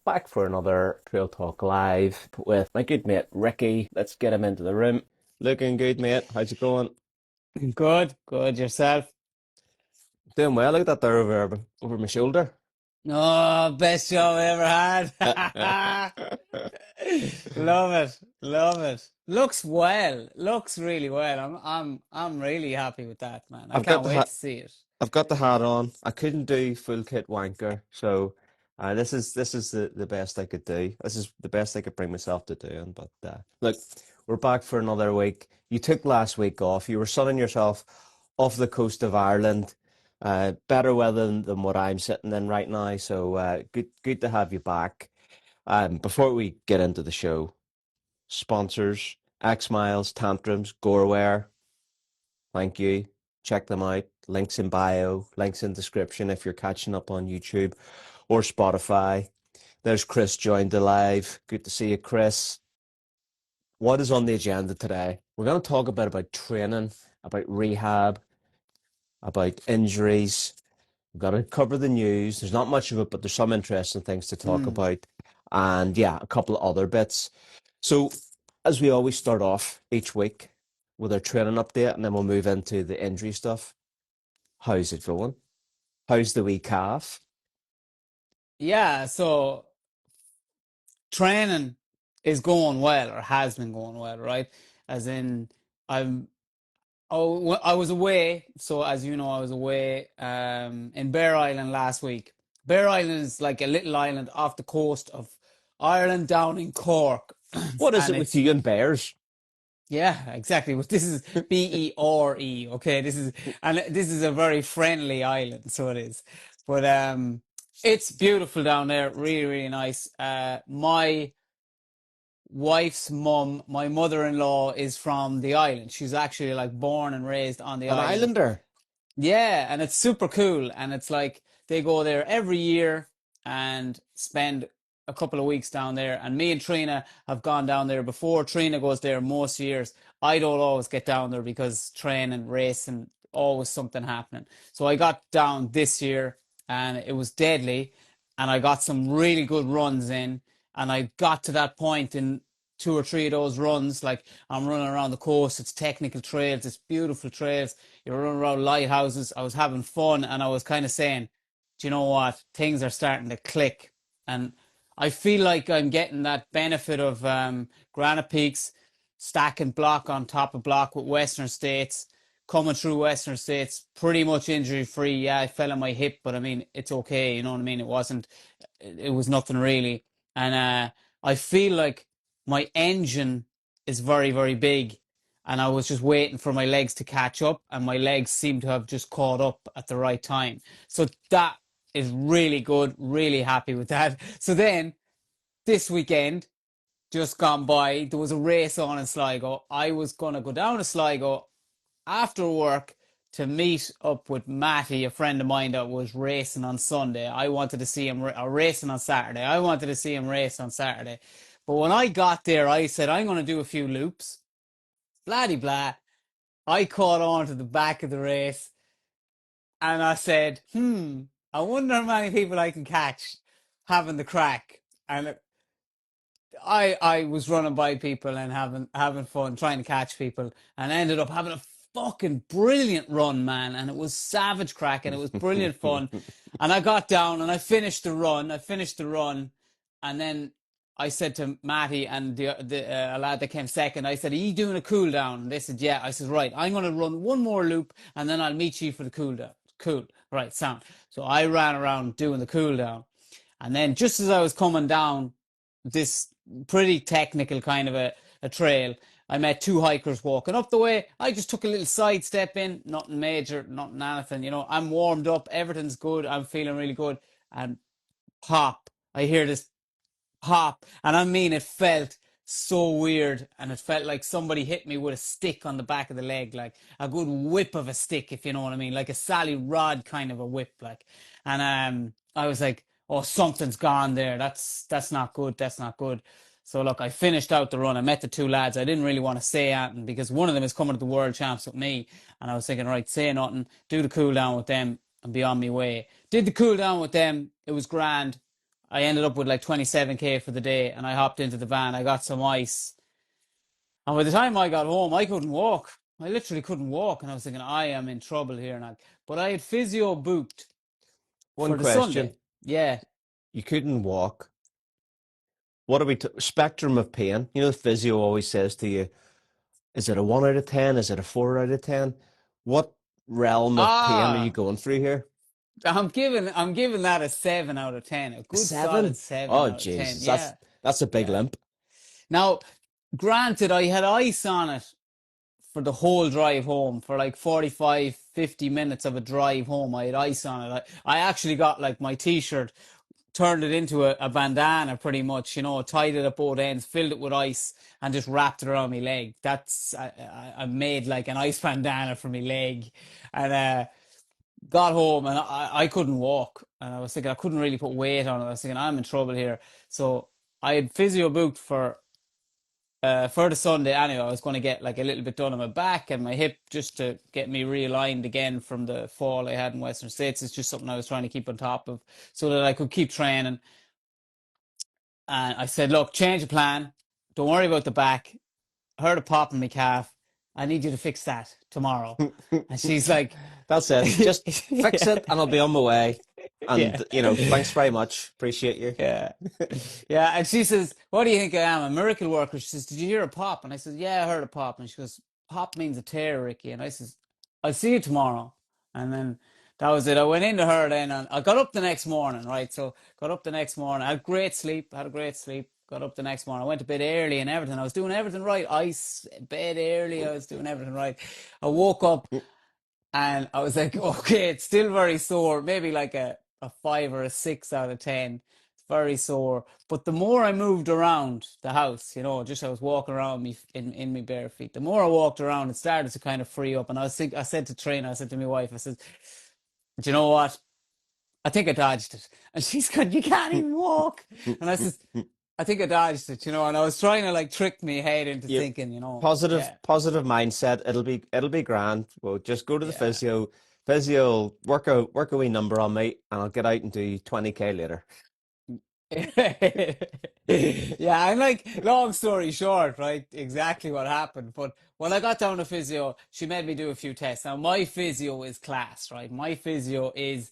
Back for another Trail Talk Live with my good mate Ricky. Let's get him into the room. Looking good, mate. How's it going? Good, good yourself. Doing well. Look at that there over my shoulder. Oh, best show I ever had. Love it, love it. Looks well, looks really well. I'm really happy with that, man. I I've got can't the wait to hat. see it. I've got the hat on. I couldn't do full kit wanker, so this is the best I could do. This is the best I could bring myself to doing. But look, we're back for another week. You took last week off. You were sunning yourself off the coast of Ireland. Better weather than what I'm sitting in right now. So good to have you back. Before we get into the show, sponsors: XMiles, Tantrums, GOREWEAR. Thank you. Check them out. Links in bio, links in description if you're catching up on YouTube or Spotify. There's Chris joined the live. Good to see you, Chris. What is on the agenda today? We're going to talk a bit about training, about rehab, about injuries. We've got to cover the news. There's not much of it, but there's some interesting things to talk Mm. about. And yeah, a couple of other bits. So, as we always start off each week with our training update, and then we'll move into the injury stuff. How's it going? How's the wee calf? Yeah, so training is going well, or has been going well, right? As in, I'm I was away, so as you know, I was away in Bear Island last week. Bear Island is like a little island off the coast of Ireland down in Cork. What is And it with it's, you and bears? yeah, exactly. But this is Bere. Okay, this is a very friendly island, so it is. But it's beautiful down there, really, really nice. My wife's mum, my mother-in-law, is from the island. She's actually like born and raised on the An island. islander? Yeah, and it's super cool. And it's like they go there every year and spend a couple of weeks down there. And me and Trina have gone down there before. Trina goes there most years. I don't always get down there because training, racing, always something happening. So I got down this year and it was deadly. And I got some really good runs in. And I got to that point in two or three of those runs. Like I'm running around the coast. It's technical trails. It's beautiful trails. You're running around lighthouses. I was having fun and I was kind of saying, do you know what? Things are starting to click. And I feel like I'm getting that benefit of Granite Peaks, stacking block on top of block with Western States, coming through Western States, pretty much injury free. Yeah, I fell on my hip, but I mean, it's okay. You know what I mean? It was nothing really. And I feel like my engine is very, very big and I was just waiting for my legs to catch up, and my legs seem to have just caught up at the right time. So that is really good, really happy with that. So then this weekend, just gone by, there was a race on in Sligo. I was going to go down to Sligo after work to meet up with Matty, a friend of mine that was racing on Sunday. I wanted to see him racing on Saturday. I wanted to see him race on Saturday. But when I got there, I said, I'm going to do a few loops. Blah de blah. I caught on to the back of the race and I said, I wonder how many people I can catch having the crack. And I was running by people and having fun, trying to catch people, and ended up having a fucking brilliant run, man. And it was savage crack and it was brilliant fun. And I got down and I finished the run. And then I said to Matty and the a lad that came second, I said, "Are you doing a cool down?" And they said, "Yeah." I said, "Right, I'm going to run one more loop and then I'll meet you for the cool down." Cool, right, sound. So I ran around doing the cool down, and then just as I was coming down this pretty technical kind of a trail, I met two hikers walking up the way. I just took a little side step in, nothing major, nothing anything. You know, I'm warmed up, everything's good, I'm feeling really good, and pop, I hear this pop, and I mean, it felt so weird, and it felt like somebody hit me with a stick on the back of the leg, like a good whip of a stick, if you know what I mean, like a Sally Rod kind of a whip, like. And I was like, oh, something's gone there. That's not good. That's not good. So look, I finished out the run. I met the two lads. I didn't really want to say anything because one of them is coming to the world champs with me, and I was thinking, right, say nothing, do the cool down with them, and be on my way. Did the cool down with them. It was grand. I ended up with like 27K for the day, and I hopped into the van. I got some ice, and by the time I got home, I couldn't walk. I literally couldn't walk, and I was thinking, I am in trouble here now. But I had physio booked One for the question. Sunday. Yeah. You couldn't walk. What are we spectrum of pain? You know, the physio always says to you, is it a 1 out of 10? Is it a 4 out of 10? What realm of pain are you Ah, going through here? I'm giving that a 7 out of 10. A A good solid seven? seven Oh, out of ten. Jesus. Yeah. That's a big Yeah. limp. Now, granted, I had ice on it for the whole drive home for like 45, 50 minutes of a drive home. I had ice on it. I actually got like my t-shirt, turned it into a bandana pretty much, tied it at both ends, filled it with ice and just wrapped it around my leg. I made like an ice bandana for my leg, and got home, and I couldn't walk. And I was thinking I couldn't really put weight on it. I was thinking I'm in trouble here. So I had physio booked for the Sunday anyway. I was going to get like a little bit done on my back and my hip just to get me realigned again from the fall I had in Western States. It's just something I was trying to keep on top of so that I could keep training. And I said, look, change the plan. Don't worry about the back. I heard a pop in my calf. I need you to fix that tomorrow. And she's like, That's it. Just fix yeah, it and I'll be on my way. yeah, And, thanks very much. Appreciate you. yeah. Yeah, and she says, "What do you think I am, a miracle worker?" She says, "Did you hear a pop?" And I said, "Yeah, I heard a pop." And she goes, "Pop means a tear, Ricky." And I says, "I'll see you tomorrow." And then that was it. I went into her then, and I got up the next morning, right? So got up the next morning, I had great sleep, had a great sleep. Got up the next morning. I went to bed early and everything. I was doing everything right. Ice, bed early. I was doing everything right. I woke up and I was like, okay, it's still very sore. Maybe like a 5 or a 6 out of 10. It's very sore. But the more I moved around the house, just I was walking around me in my bare feet. The more I walked around, it started to kind of free up. And I said to Trina, I said to my wife, I said, do you know what? I think I dodged it. And she's going, you can't even walk. And I said, I think I dodged it, and I was trying to like trick me head into Yep. thinking, Positive, yeah, positive mindset. It'll be grand. We'll just go to the yeah. physio. Physio will work a wee number on me and I'll get out and do 20K later. Yeah, and like long story short, right? Exactly what happened. But when I got down to physio, she made me do a few tests. Now my physio is class, right? My physio is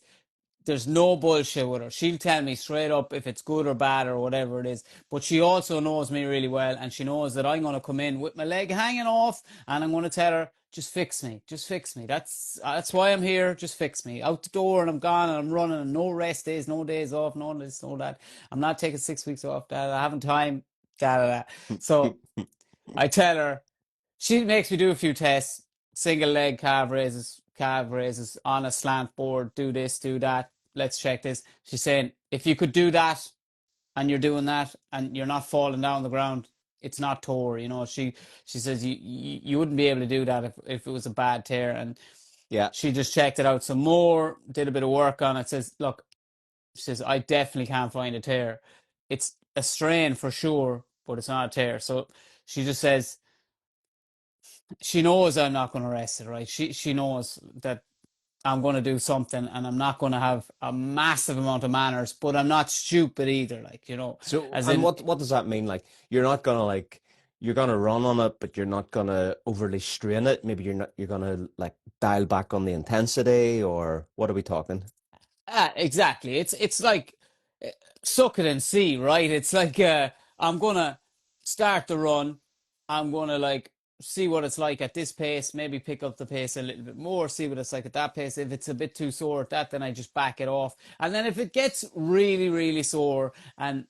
there's no bullshit with her. She'll tell me straight up if it's good or bad or whatever it is. But she also knows me really well, and she knows that I'm going to come in with my leg hanging off, and I'm going to tell her, just fix me, just fix me. That's why I'm here. Just fix me. Out the door, and I'm gone, and I'm running, and no rest days, no days off, no this, no that. I'm not taking 6 weeks off. That I haven't time. Da da da. So I tell her. She makes me do a few tests, single leg calf raises on a slant board, do this, do that. Let's check this. She's saying, if you could do that and you're doing that and you're not falling down the ground, it's not tore. She says you wouldn't be able to do that if it was a bad tear. And Yeah. she just checked it out some more, did a bit of work on it. Says, look, she says, I definitely can't find a tear. It's a strain for sure, but it's not a tear. So she just says, she knows I'm not going to rest it, right? She knows that I'm going to do something and I'm not going to have a massive amount of manners, but I'm not stupid either, like, So, as and in, what does that mean? Like, you're not gonna you're gonna run on it, but you're not gonna overly strain it. Maybe you're gonna like dial back on the intensity, or what are we talking? exactly. It's like uh, suck it and see, right? It's like I'm going to start the run. I'm going to like see what it's like at this pace, maybe pick up the pace a little bit more, see what it's like at that pace. If it's a bit too sore at that, then I just back it off. And then if it gets really, really sore and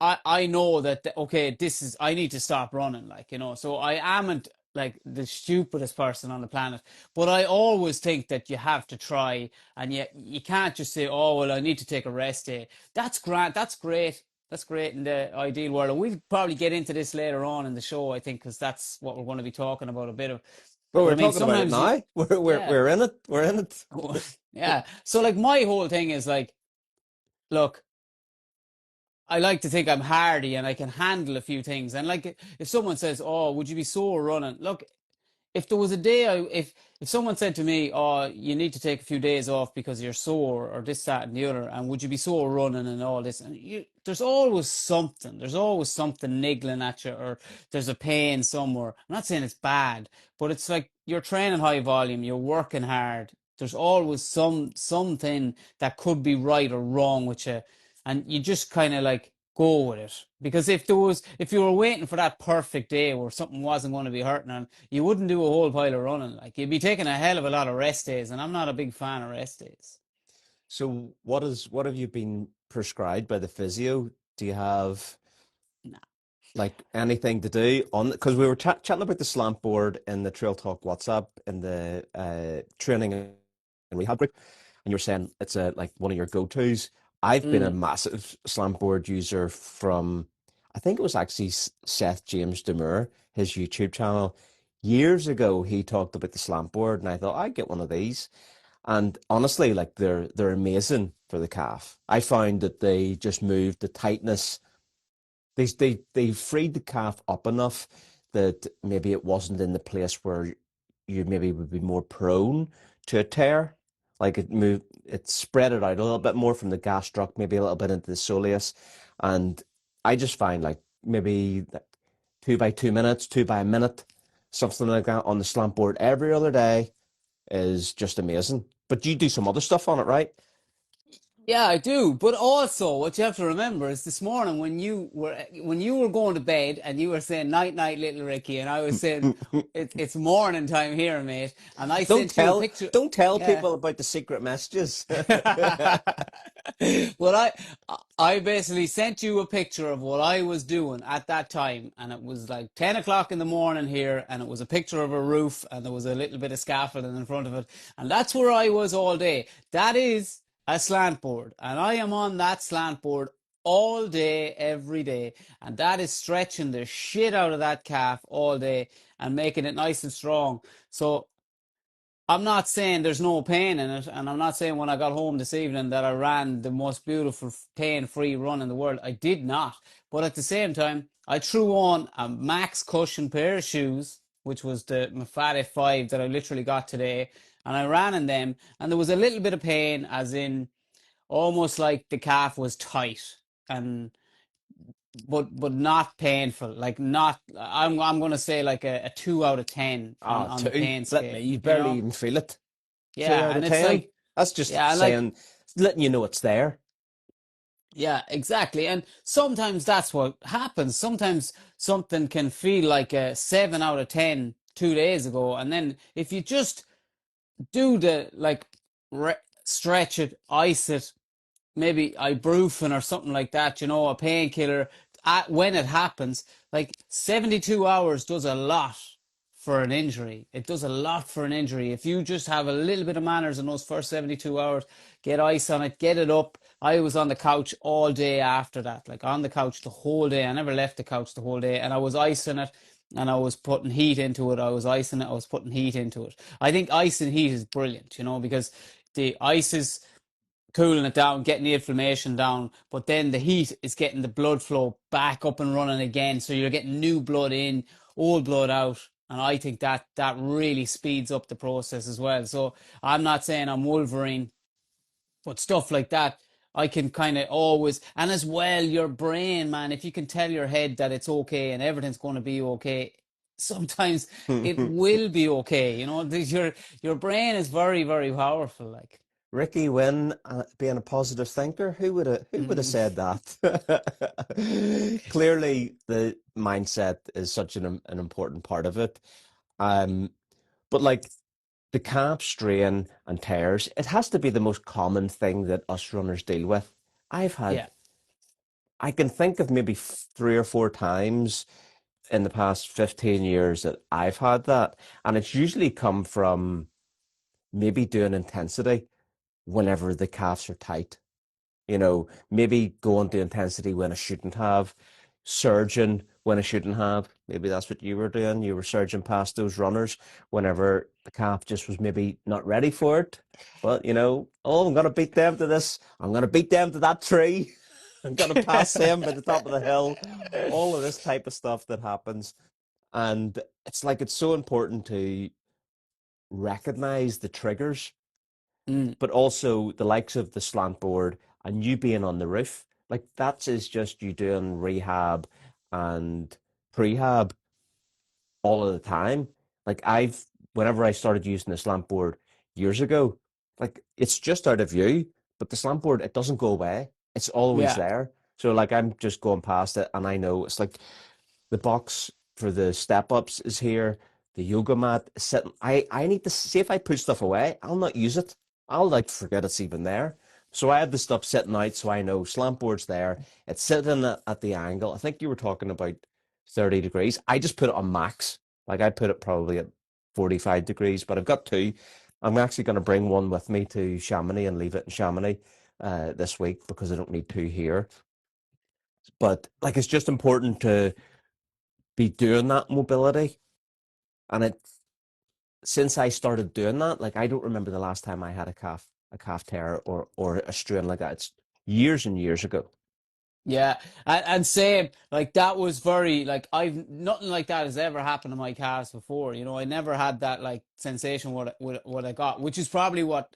I know that okay, I need to stop running, like, so I amn't like the stupidest person on the planet, but I always think that you have to try, and you can't just say, oh well, I need to take a rest day. That's great. That's great in the ideal world, and we'll probably get into this later on in the show, I think, because that's what we're going to be talking about a bit of. Well, But we're I mean, talking about it sometimes you, now. We're yeah, we're in it. We're in it. yeah. So like my whole thing is like, look, I like to think I'm hardy and I can handle a few things. And like, if someone says, "Oh, would you be sore running?" Look, if there was a day if someone said to me, "Oh, you need to take a few days off because you're sore or this, that, and the other," and would you be sore running and all this? And there's always something. There's always something niggling at you, or there's a pain somewhere. I'm not saying it's bad, but it's like you're training high volume, you're working hard. There's always something that could be right or wrong with you, and you just kind of like go with it. Because if you were waiting for that perfect day where something wasn't going to be hurting, and you wouldn't do a whole pile of running, like you'd be taking a hell of a lot of rest days, and I'm not a big fan of rest days. So what have you been prescribed by the physio? Do you have Nah. like anything to do on, because we were chatting about the slant board in the Trail Talk WhatsApp in the training and rehab group, and you were saying it's a like one of your go-tos. I've been a Mm, massive slant board user from, I think it was actually Seth James Demure, his YouTube channel. Years ago, he talked about the slant board, and I thought I'd get one of these. And honestly, like they're amazing for the calf. I found that they just moved the tightness. They freed the calf up enough that maybe it wasn't in the place where you maybe would be more prone to a tear. Like it spread it out a little bit more from the gastroc, maybe a little bit into the soleus. And I just find like maybe 2 by 2 minutes, 2 by a minute, something like that on the slant board every other day is just amazing. But you do some other stuff on it, right? yeah, I do. But also, what you have to remember is this morning when you were going to bed and you were saying night night, little Ricky, and I was saying it's morning time here, mate, and I Don't sent you a tell, picture. don't tell Yeah. people about the secret messages. Well, I basically sent you a picture of what I was doing at that time, and it was like 10 o'clock in the morning here, and it was a picture of a roof, and there was a little bit of scaffolding in front of it, and that's where I was all day. That is a slant board, and I am on that slant board all day, every day, and that is stretching the shit out of that calf all day and making it nice and strong. So I'm not saying there's no pain in it, and I'm not saying when I got home this evening that I ran the most beautiful pain-free run in the world. I did not. But at the same time, I threw on a max cushion pair of shoes, which was the Mafate 5 that I literally got today, and I ran in them, and there was a little bit of pain, as in almost like the calf was tight, and but not painful. Like not, I'm gonna say like a 2 out of 10 Ah, on the two. pain Let me. scale, You you barely know? even feel it. Two Yeah, out and of it's ten. like, That's just yeah, and like, saying, letting you know it's there. yeah, exactly. And sometimes that's what happens. Sometimes something can feel like a 7 out of 10 2 days ago. And then if you just do the like stretch it, ice it, maybe ibuprofen or something like that, a painkiller, when it happens, like 72 hours does a lot for an injury. It does a lot for an injury. If you just have a little bit of manners in those first 72 hours, get ice on it, get it up. I was on the couch all day after that, like on the couch the whole day. I never left the couch the whole day, and I was icing it. And I was putting heat into it. I was icing it. I was putting heat into it. I think ice and heat is brilliant, because the ice is cooling it down, getting the inflammation down, but then the heat is getting the blood flow back up and running again. So you're getting new blood in, old blood out. And I think that really speeds up the process as well. So I'm not saying I'm Wolverine, but stuff like that, I can kind of always, and as well, your brain, man, if you can tell your head that it's okay and everything's going to be okay, sometimes it will be okay. Your brain is very, very powerful. Like, Ricki Wynne being a positive thinker, who would have mm, said that? Clearly, the mindset is such an important part of it. Um, but like the calf strain and tears, it has to be the most common thing that us runners deal with. I've had, yeah. I can think of maybe 3 or 4 times in the past 15 years that I've had that. And it's usually come from maybe doing intensity whenever the calves are tight. Maybe going to intensity when I shouldn't have, surging when I shouldn't have. Maybe that's what you were doing. You were surging past those runners whenever the calf just was maybe not ready for it. But, oh, I'm going to beat them to this. I'm going to beat them to that tree. I'm going to pass them by the top of the hill. All of this type of stuff that happens. And it's like it's so important to recognize the triggers, Mm, but also the likes of the slant board and you being on the roof. Like that is just you doing rehab and prehab all of the time. Like whenever I started using the slant board years ago, like it's just out of view, but the slant board, it doesn't go away. It's always yeah, there. So like I'm just going past it and I know it's like the box for the step ups is here. The yoga mat is sitting. I need to see if I put stuff away, I'll not use it. I'll like forget it's even there. So I had the stuff sitting out so I know slant board's there. It's sitting at the angle. I think you were talking about 30 degrees. I just put it on max. Like I put it probably at 45 degrees, but I've got two. I'm actually going to bring one with me to Chamonix and leave it in Chamonix this week because I don't need two here. But like it's just important to be doing that mobility. And it since I started doing that, like I don't remember the last time I had a calf tear or a strain like that. It's years and years ago. yeah. And same, like that was very, like I've, nothing like that has ever happened to my calves before. You know, I never had that like sensation what I got, which is probably what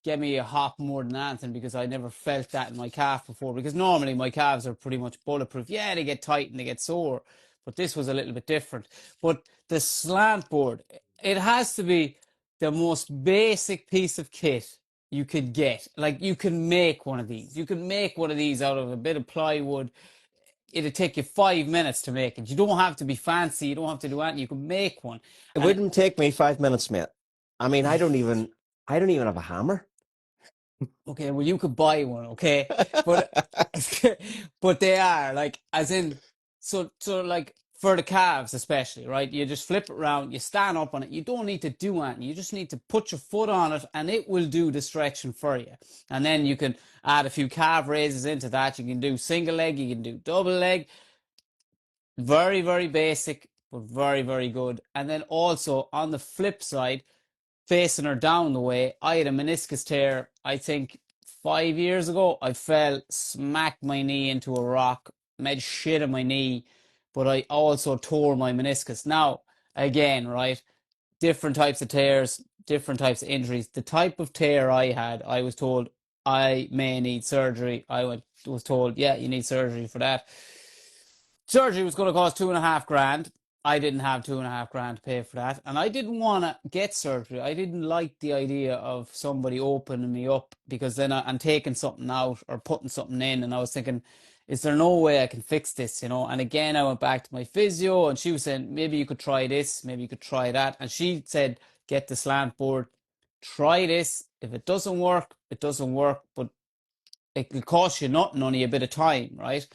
gave me a hop more than anything because I never felt that in my calf before. Because normally my calves are pretty much bulletproof. Yeah, they get tight and they get sore, but this was a little bit different. But the slant board, it has to be the most basic piece of kit you could get. Like you can make one of these. You can make one of these out of a bit of plywood. It'd take you 5 minutes to make it. You don't have to be fancy. You don't have to do anything. You can make one. It And wouldn't take me 5 minutes, mate. I mean, I don't even have a hammer. okay, well, you could buy one, okay, but but they are like, as in, so like for the calves especially, right? You just flip it around, you stand up on it. You don't need to do anything. You just need to put your foot on it, and it will do the stretching for you. And then you can add a few calf raises into that. You can do single leg, you can do double leg. Very, very basic, but very, very good. And then also on the flip side, facing her down the way, I had a meniscus tear, I think 5 years ago. I fell, smacked my knee into a rock, made shit of my knee, but I also tore my meniscus. Now, again, right, different types of tears, different types of injuries. The type of tear I had, I was told I may need surgery. Was told, yeah, you need surgery for that. Surgery was going to cost 2.5 grand. I didn't have 2.5 grand to pay for that, and I didn't want to get surgery. I didn't like the idea of somebody opening me up because then I'm taking something out or putting something in, and I was thinking, is there no way I can fix this? You know. And again, I went back to my physio, and she was saying maybe you could try this, maybe you could try that, and she said get the slant board, try this. If it doesn't work, it doesn't work, but it will cost you nothing, only a bit of time, right?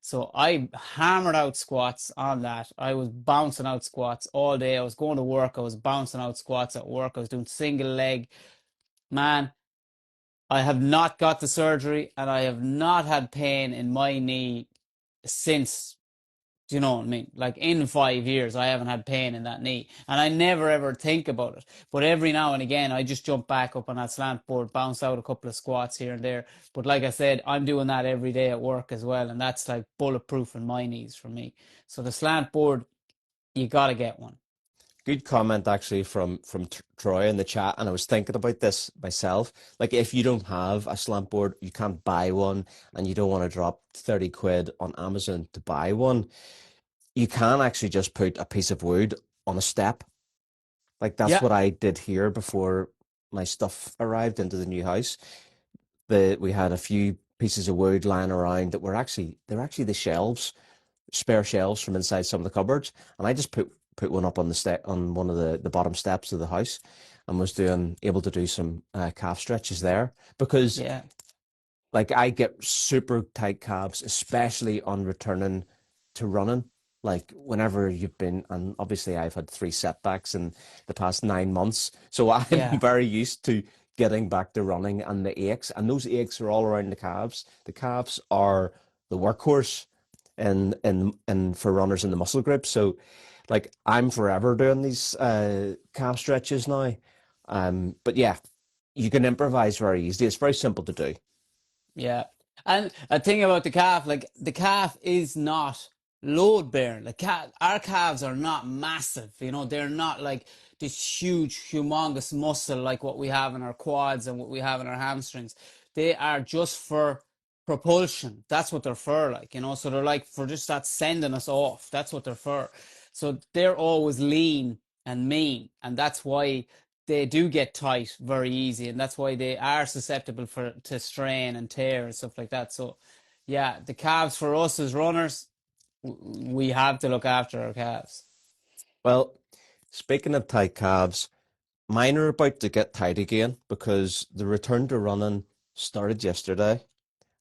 So I hammered out squats on that. I was bouncing out squats all day. I was going to work. I was bouncing out squats at work. I was doing single leg. Man, I have not got the surgery and I have not had pain in my knee since. Do you know what I mean? Like in 5 years, I haven't had pain in that knee. And I never ever think about it. But every now and again, I just jump back up on that slant board, bounce out a couple of squats here and there. But like I said, I'm doing that every day at work as well. And that's like bulletproof in my knees for me. So the slant board, you got to get one. Good comment actually from Troy in the chat, and I was thinking about this myself. Like, if you don't have a slant board, you can't buy one, and you don't want to drop 30 quid on Amazon to buy one. You can actually just put a piece of wood on a step. Like that's Yeah, what I did here before my stuff arrived into the new house. We had a few pieces of wood lying around that they're actually the shelves, spare shelves from inside some of the cupboards, and I just put one up on the step on one of the bottom steps of the house, and was doing able to do some calf stretches there because yeah, like I get super tight calves, especially on returning to running. Like whenever you've been, and obviously I've had three setbacks in the past 9 months, so I'm yeah, very used to getting back to running and the aches, and those aches are all around the calves. The calves are the workhorse and for runners in the muscle group. So, like I'm forever doing these calf stretches now. But yeah, you can improvise very easily. It's very simple to do. yeah. And a thing about the calf, like the calf is not load bearing. Like our calves are not massive, you know, they're not like this huge, humongous muscle like what we have in our quads and what we have in our hamstrings. They are just for propulsion. That's what they're for, like, you know. So they're like for just that sending us off. That's what they're for. So they're always lean and mean, and that's why they do get tight very easy, and that's why they are susceptible for to strain and tear and stuff like that. So yeah, the calves for us as runners, we have to look after our calves. Well, speaking of tight calves, mine are about to get tight again because the return to running started yesterday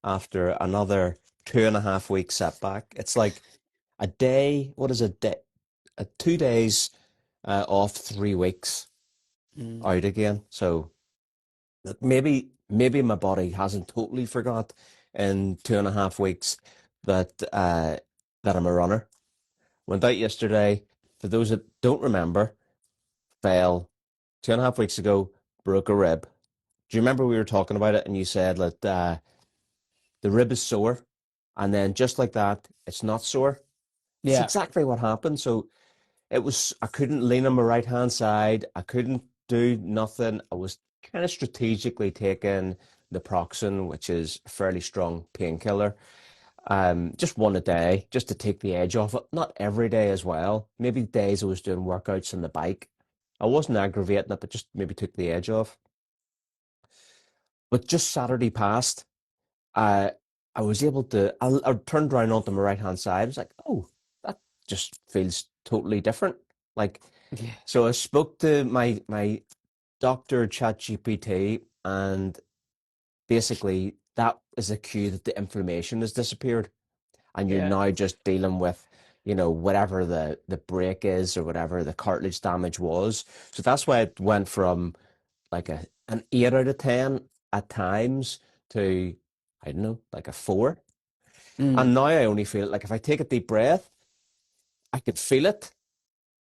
after another 2.5 week setback. It's like a day, what is a day? 2 days off, 3 weeks Mm. out again. So maybe my body hasn't totally forgot in 2.5 weeks that I'm a runner. Went out yesterday. For those that don't remember, fell 2.5 weeks ago, broke a rib. Do you remember we were talking about it and you said that the rib is sore, and then just like that, it's not sore? It's Yeah. exactly what happened. So I couldn't lean on my right hand side. I couldn't do nothing. I was kind of strategically taking naproxen, which is a fairly strong painkiller. Just one a day, just to take the edge off it. Not every day as well. Maybe days I was doing workouts on the bike. I wasn't aggravating it, but just maybe took the edge off. But just Saturday passed, I I was able to. I turned around onto my right hand side. I was like, oh, that just feels totally different. Like, Yeah. so I spoke to my doctor ChatGPT, and basically that is a cue that the inflammation has disappeared, and you're Yeah. now just dealing with, whatever the break is or whatever the cartilage damage was. So that's why it went from like an 8 out of 10 at times to, I don't know, like a 4. Mm. And now I only feel like if I take a deep breath, I could feel it,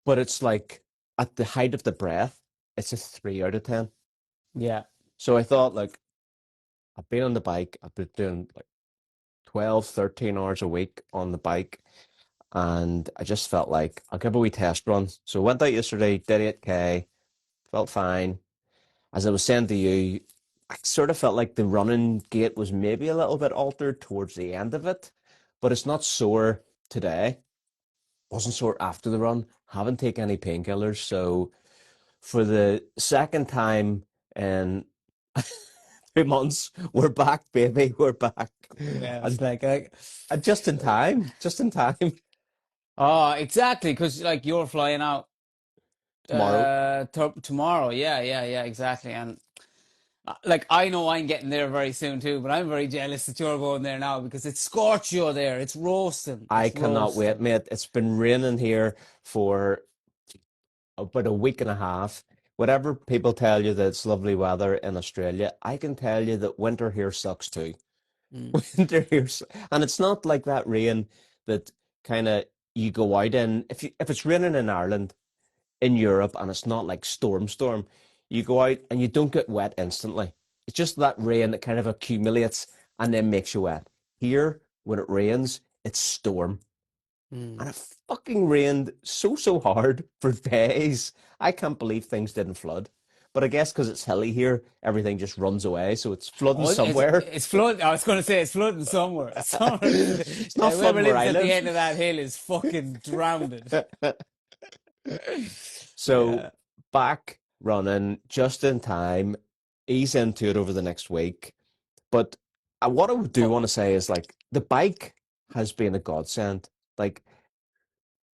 but it's like at the height of the breath, it's a 3 out of 10. Yeah. So I thought, like, I've been on the bike, I've been doing like 12, 13 hours a week on the bike, and I just felt like I'll give a wee test run. So I went out yesterday, did 8K, felt fine. As I was saying to you, I sort of felt like the running gait was maybe a little bit altered towards the end of it, but it's not sore today. Wasn't sore after the run. Haven't taken any painkillers. So for the second time in 2 months, we're back, baby. We're back. Yeah. It's And, like and just in time. Just in time. oh, exactly, because like you're flying out Tomorrow. tomorrow. Yeah, yeah, yeah, exactly. And like I know I'm getting there very soon too, but I'm very jealous that you're going there now because it's scorchio there. It's roasting. I It's cannot wait, roasting. mate. It's been raining here for about a week and a half. Whatever people tell you that it's lovely weather in Australia, I can tell you that winter here sucks too. Mm. Winter here, and it's not like that rain that kind of you go out in. If it's raining in Ireland, in Europe, and it's not like storm, you go out and you don't get wet instantly. It's just that rain that kind of accumulates and then makes you wet. Here, when it rains, it's storm. Mm. And it fucking rained so hard for days. I can't believe things didn't flood. But I guess because it's hilly here, everything just runs away. So it's flooding Oh, it's somewhere. it's flood. I was going to say it's flooding somewhere. Somewhere, It's not flooding whoever where lives I at the live. end of that hill is fucking drowned. So Yeah. back running just in time, ease into it over the next week. But what I do Oh, want to say is like the bike has been a godsend. Like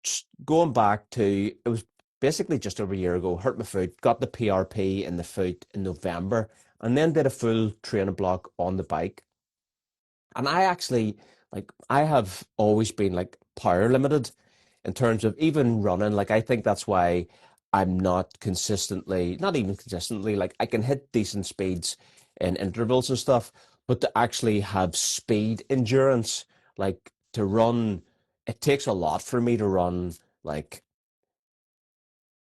just going back to it was basically just over a year ago, hurt my foot, got the PRP in the foot in November, and then did a full training block on the bike. And I actually like I have always been like power limited in terms of even running. Like I think that's why I'm not consistently, not even consistently, like I can hit decent speeds in intervals and stuff, but to actually have speed endurance, like to run, it takes a lot for me to run like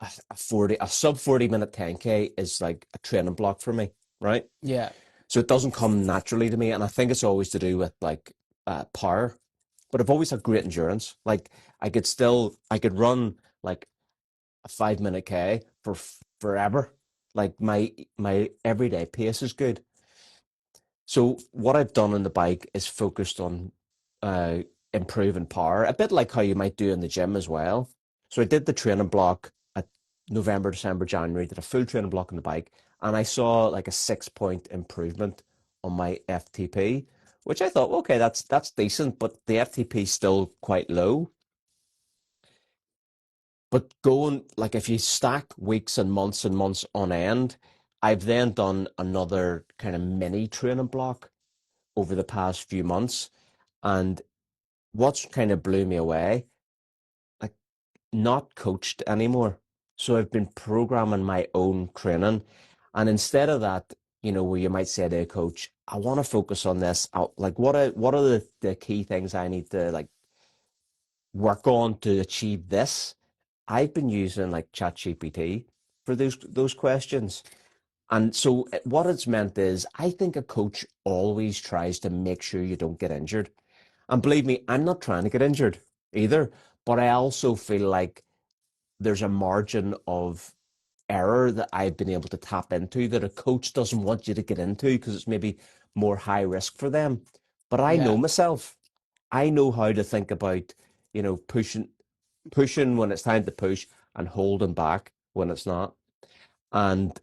a sub 40 minute 10K is like a training block for me, right? yeah. So it doesn't come naturally to me, and I think it's always to do with like power. but I've always had great endurance. Like I could run like a 5 minute K for forever. Like my everyday pace is good. So what I've done on the bike is focused on uh, improving power, a bit like how you might do in the gym as well. So I did the training block at November, December, January, did a full training block on the bike, and I saw like a 6 point improvement on my FTP, which I thought, okay, that's decent, but the FTP is still quite low. But going like if you stack weeks and months on end, I've then done another kind of mini training block over the past few months. And what's kind of blew me away, like not coached anymore. So I've been programming my own training. And instead of that, where you might say to a coach, I want to focus on this. Like what are the key things I need to like work on to achieve this? I've been using like ChatGPT for those questions. And so what it's meant is I think a coach always tries to make sure you don't get injured. And believe me, I'm not trying to get injured either, but I also feel like there's a margin of error that I've been able to tap into that a coach doesn't want you to get into because it's maybe more high risk for them. But I know Yeah. myself. I know how to think about, pushing when it's time to push and holding back when it's not. And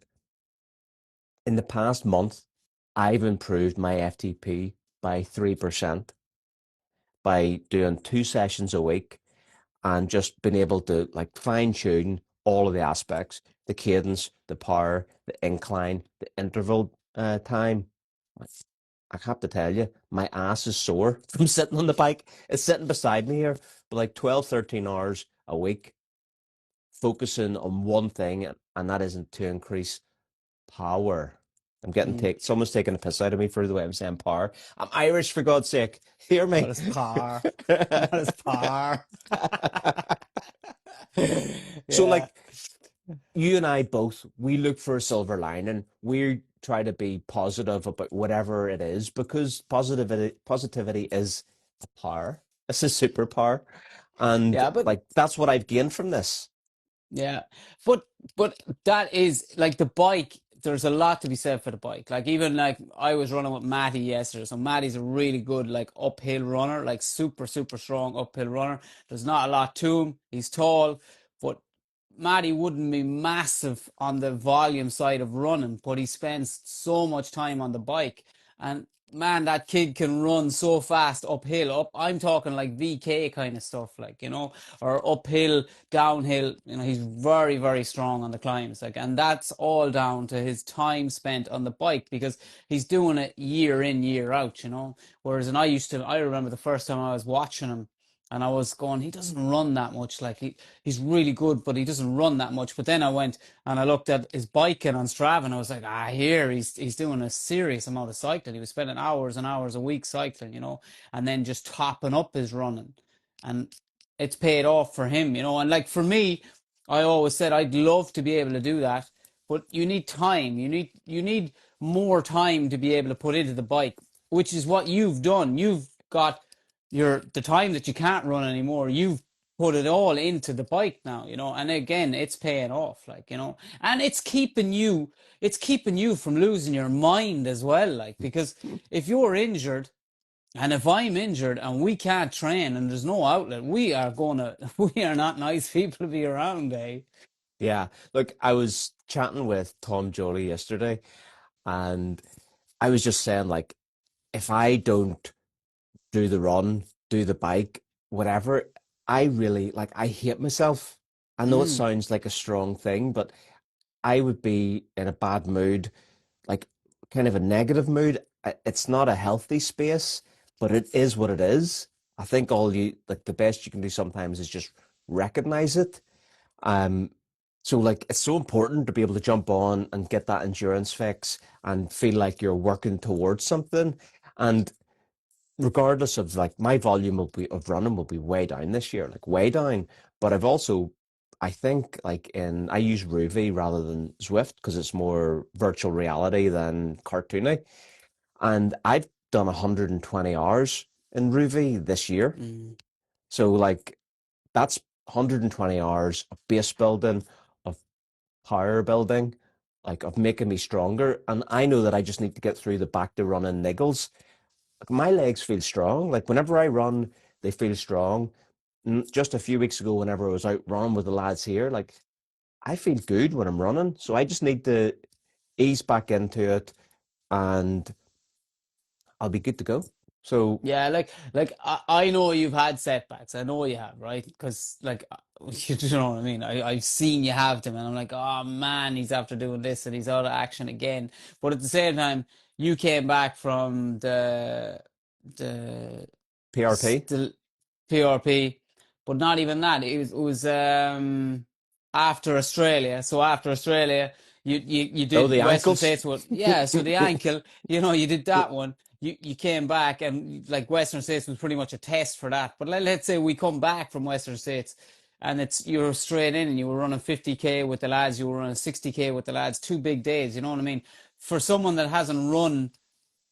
in the past month, I've improved my FTP by 3% by doing 2 sessions a week and just been able to like fine tune all of the aspects, the cadence, the power, the incline, the interval time. I have to tell you, my ass is sore from sitting on the bike. It's sitting beside me here, but like 12, 13 hours a week, focusing on one thing, and that isn't to increase power. Mm. Someone's taking a piss out of me for the way I'm saying power. I'm Irish, for God's sake. Hear What me. is par? What is par? So Yeah. like you and I both, we look for a silver lining. We try to be positive about whatever it is because positivity is a power. It's a superpower. And Yeah, but like that's what I've gained from this. yeah, but but that is like the bike. There's a lot to be said for the bike. Like even like I was running with Matty yesterday, so Matty's a really good like uphill runner, like super strong uphill runner. There's not a lot to him. He's tall, but Matty wouldn't be massive on the volume side of running, but he spends so much time on the bike. And man, that kid can run so fast uphill. I'm talking like VK kind of stuff, like, or uphill, downhill. He's very strong on the climbs. Like, and that's all down to his time spent on the bike because he's doing it year in, year out. Whereas, and I remember the first time I was watching him and I was going, he doesn't run that much. Like he's really good, but he doesn't run that much. But then I went and I looked at his biking on Strava, and I was like, here he's doing a serious amount of cycling. He was spending hours and hours a week cycling, and then just topping up his running, and it's paid off for him. And like for me, I always said I'd love to be able to do that, but you need time. You need more time to be able to put into the bike, which is what you've done. You've got the time that you can't run anymore, you've put it all into the bike now, and again, it's paying off, like, and it's keeping you from losing your mind as well, like, because if you're injured and if I'm injured and we can't train and there's no outlet, we are not nice people to be around, eh? Yeah. Look, I was chatting with Tom Jolie yesterday and I was just saying like if I don't do the run, do the bike, whatever, I really like I hate myself. I know it Mm. sounds like a strong thing, but I would be in a bad mood, like kind of a negative mood. It's not a healthy space, but it is what it is. I think all you like the best you can do sometimes is just recognize it. Um, so like it's so important to be able to jump on and get that endurance fix and feel like you're working towards something. And regardless of like my volume of running will be way down this year, like way down. But I think like I use Ruby rather than Zwift because it's more virtual reality than cartoony. And I've done 120 hours in Ruvi this year. Mm. So like that's 120 hours of base building, of power building, like of making me stronger. And I know that I just need to get through the back to running niggles. Like my legs feel strong. Like whenever I run, they feel strong. Just a few weeks ago, whenever I was out running with the lads here, like I feel good when I'm running. So I just need to ease back into it and I'll be good to go. So Yeah, like I know you've had setbacks. I know you have, right? Because like you know what I mean. I've seen you have them, and I'm like, oh man, he's after doing this, and he's out of action again. But at the same time, you came back from the PRP. still PRP, but not even that. It was after Australia. So after Australia, you Oh, did the Western ankles. States one. Yeah, so the ankle, you did that one. You came back and like Western States was pretty much a test for that. But let's say we come back from Western States and you're straight in and you were running 50K with the lads, you were running 60K with the lads, 2 big days, you know what I mean? For someone that hasn't run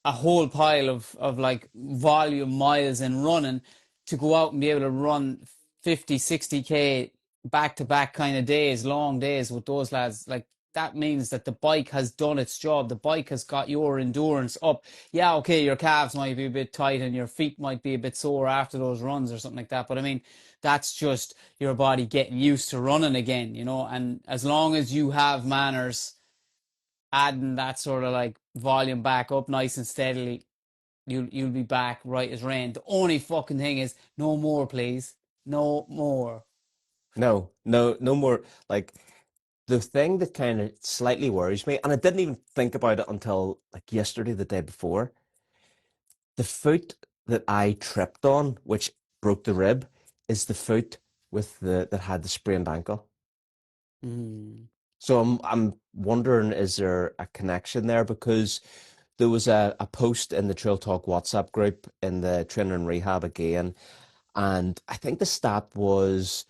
a whole pile of like volume miles in running to go out and be able to run 50, 60K back to back kind of days, long days with those lads, like that means that the bike has done its job. The bike has got your endurance up. Yeah, okay, your calves might be a bit tight and your feet might be a bit sore after those runs or something like that. But I mean, that's just your body getting used to running again, and as long as you have manners, adding that sort of like volume back up nice and steadily, you'll be back right as rain. The only fucking thing is no more, please. No more. No, no, no more. Like the thing that kind of slightly worries me, and I didn't even think about it until like yesterday, the day before, the foot that I tripped on, which broke the rib, is the foot with the that had the sprained ankle. Mm. So I'm wondering, is there a connection there? Because there was a post in the Trail Talk WhatsApp group in the Training Rehab again, and I think the stat was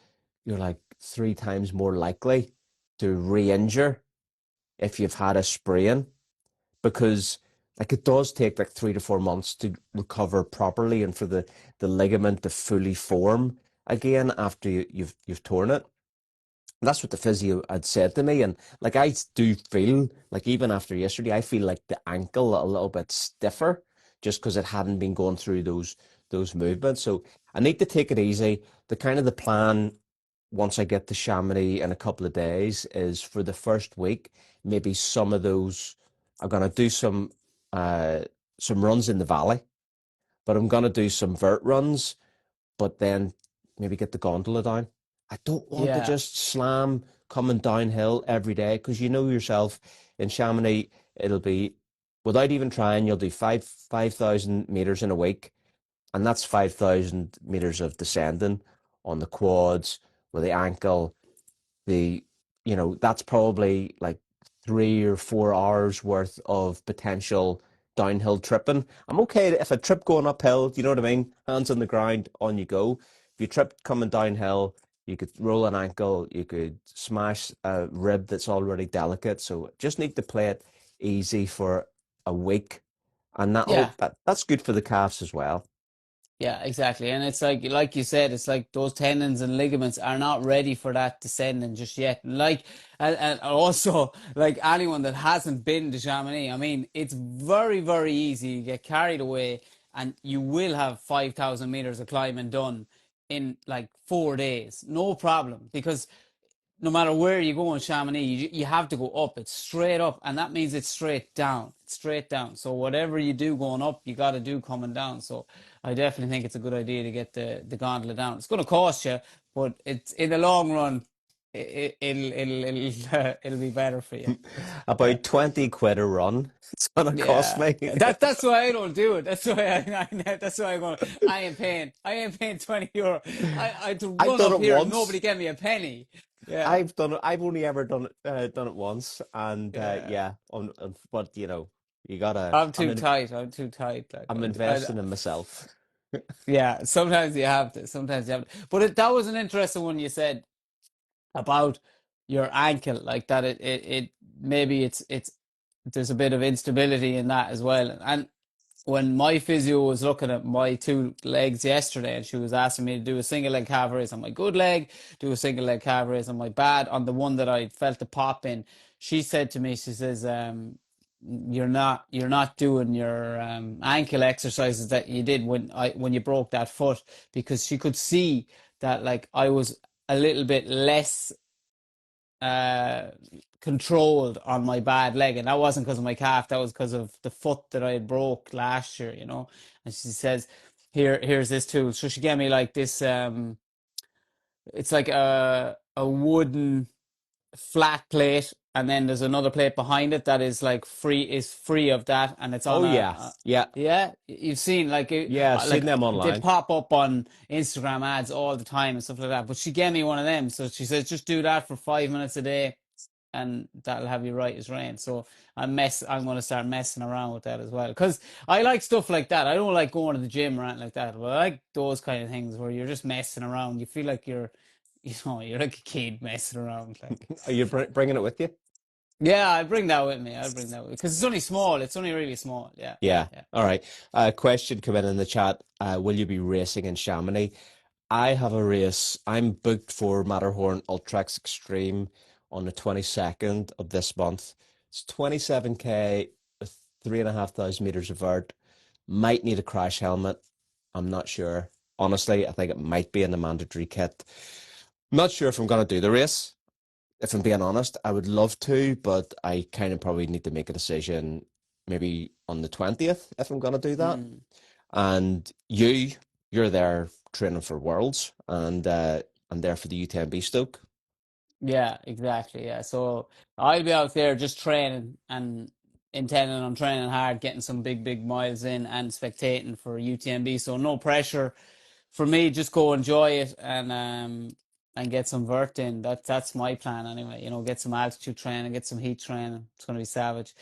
you're like 3 times more likely to re-injure if you've had a sprain because like it does take like 3 to 4 months to recover properly and for the ligament to fully form again after you've torn it. And that's what the physio had said to me. And like I do feel like even after yesterday, I feel like the ankle a little bit stiffer just because it hadn't been going through those movements. So I need to take it easy. The plan once I get to Chamonix in a couple of days is for the first week, maybe some of those I'm gonna do some runs in the valley, but I'm gonna do some vert runs but then maybe get the gondola down. I don't want to Yeah. just slam coming downhill every day because you know yourself in Chamonix, it'll be without even trying, you'll do 5,000 meters in a week, and that's 5,000 meters of descending on the quads with the ankle, the that's probably like 3 or 4 hours worth of potential downhill tripping. I'm okay if I trip going uphill, you know what I mean? Hands on the ground, on you go. If you trip coming downhill, you could roll an ankle, you could smash a rib that's already delicate. So just need to play it easy for a week, and Yeah. that's good for the calves as well. Yeah, exactly. And it's like you said, it's like those tendons and ligaments are not ready for that descending just yet. And also, like anyone that hasn't been to Chamonix, I mean, it's very, very easy. You get carried away and you will have 5,000 meters of climbing done in like 4 days. No problem. Because no matter where you go in Chamonix, you have to go up. It's straight up, and that means it's straight down. It's straight down. So whatever you do going up, you got to do coming down. So I definitely think it's a good idea to get the gondola down. It's going to cost you, but it's in the long run, it'll be better for you. Uh, About 20 quid a run, it's gonna cost yeah, me. that's why I don't do it. That's why that's why I'm going. I ain't paying €20. I to I've run done up it here and nobody once. gave me a penny. Yeah, I've done it. I've only ever done it once, and yeah. yeah, but you gotta. I'm too tight. I'm too tight. Like, I'm investing in myself. yeah. Sometimes you have to. Sometimes you have to. But that was an interesting one you said about your ankle, like that. It maybe it's there's a bit of instability in that as well, and when my physio was looking at my two legs yesterday, and she was asking me to do a single leg calf raise on my good leg, do a single leg calf raise on my bad, on the one that I felt the pop in. She said to me, she says, you're not doing your ankle exercises that you did when you broke that foot, because she could see that like I was a little bit less uh controlled on my bad leg, and that wasn't because of my calf, that was because of the foot that I had broke last year, you know. And she says, here's this tool. So she gave me like this it's like a wooden flat plate, and then there's another plate behind it that is free of that, and it's Oh on yeah, yeah, yeah, you've seen like yeah. I've seen like them they online. pop up on Instagram ads all the time and stuff like that. But she gave me one of them, so she says just do that for 5 minutes a day, and that'll have you right as rain. So I'm going to start messing around with that as well, because I like stuff like that. I don't like going to the gym or anything like that, but I like those kind of things where you're just messing around. You feel like you're like a kid messing around. Like, Are you bringing it with you? yeah, I bring that with me. I bring that with because it's only small. It's only really small. Yeah, Yeah. yeah. All right. Question come in the chat. Will you be racing in Chamonix? I have a race. I'm booked for Matterhorn Ultrax Extreme on the 22nd of this month. It's 27K with 3,500 meters of vert. Might need a crash helmet. I'm not sure. Honestly, I think it might be in the mandatory kit. I'm not sure if I'm going to do the race. If I'm being honest, I would love to, but I kind of probably need to make a decision maybe on the 20th if I'm going to do that. Mm. And you're there training for Worlds, and I'm there for the UTMB Stoke. Yeah, exactly. Yeah. So I'll be out there just training and intending on training hard, getting some big miles in and spectating for UTMB. So no pressure for me. Just go enjoy it and get some vert in. That's my plan anyway. You know, get some altitude training, get some heat training. It's going to be savage.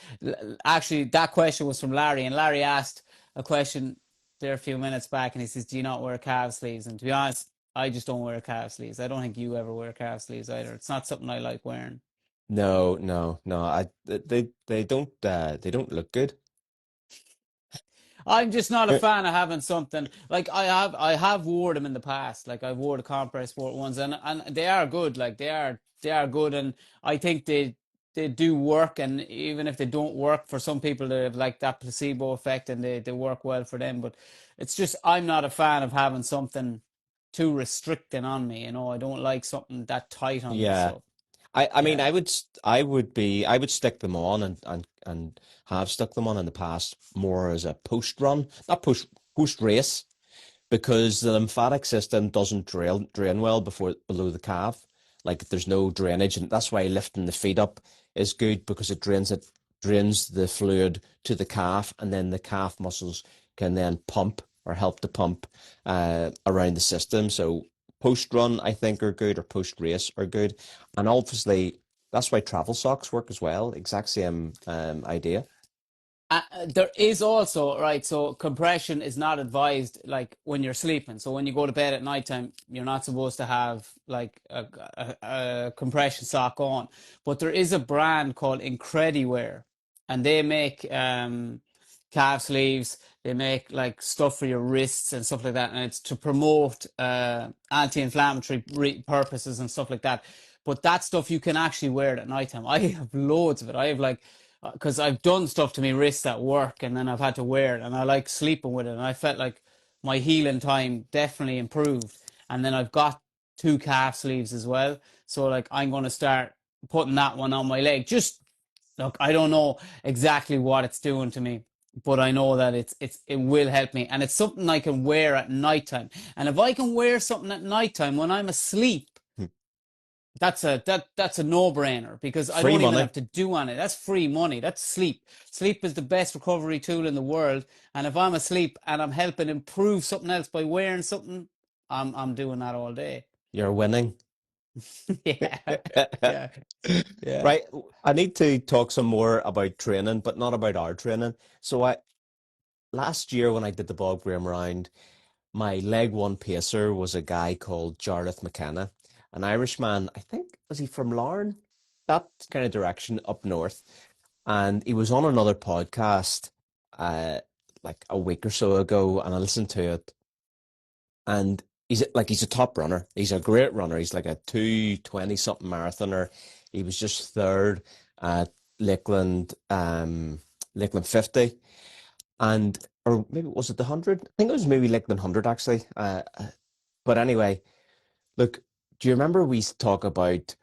Actually, that question was from Larry, and Larry asked a question there a few minutes back, and he says, "Do you not wear calf sleeves?" And to be honest, I just don't wear calf sleeves. I don't think you ever wear calf sleeves either. It's not something I like wearing. No, no, no. They don't look good. I'm just not a fan of having something like I have wore them in the past. Like I've wore the compress sport ones, and they are good. Like they are good, and I think they do work. And even if they don't work for some people, they have like that placebo effect, and they work well for them. But it's just I'm not a fan of having something too restricting on me. You know, I don't like something that tight on me. Yeah. So I mean, yeah. I would stick them on and have stuck them on in the past more as a post run, not post race, because the lymphatic system doesn't drain well before below the calf. Like there's no drainage, and that's why lifting the feet up is good because it drains the fluid to the calf, and then the calf muscles can then pump or help to pump around the system. So post run, I think, are good, or post race are good, and obviously that's why travel socks work as well. Exact same idea. There is also, right, so compression is not advised like when you're sleeping. So when you go to bed at nighttime, you're not supposed to have like a compression sock on. But there is a brand called GOREWEAR, and they make calf sleeves. They make like stuff for your wrists and stuff like that, and it's to promote anti-inflammatory purposes and stuff like that. But that stuff you can actually wear it at nighttime. I have loads of it. I have like because I've done stuff to my wrists at work, and then I've had to wear it, and I like sleeping with it, and I felt like my healing time definitely improved. And then I've got two calf sleeves as well, so like I'm going to start putting that one on my leg. Just look, I don't know exactly what it's doing to me, but I know that it will help me, and it's something I can wear at nighttime. And if I can wear something at nighttime when I'm asleep, that's a no-brainer, because I Free don't even money. have to do on it. That's free money. That's sleep. Sleep is the best recovery tool in the world. And if I'm asleep and I'm helping improve something else by wearing something, I'm doing that all day. You're winning. Yeah. Yeah. Yeah. Right. I need to talk some more about training, but not about our training. So I last year when I did the Bob Graham round, my leg one pacer was a guy called Jarlath McKenna, an Irishman. I think was he from Larne, that kind of direction up north. And he was on another podcast, uh, like a week or so ago, and I listened to it, and he's a top runner. He's a great runner. He's like a 2:20 something marathoner. He was just third at Lakeland Lakeland 50, and or maybe was it the 100? I think it was maybe Lakeland 100 actually. But anyway, look, do you remember we talk about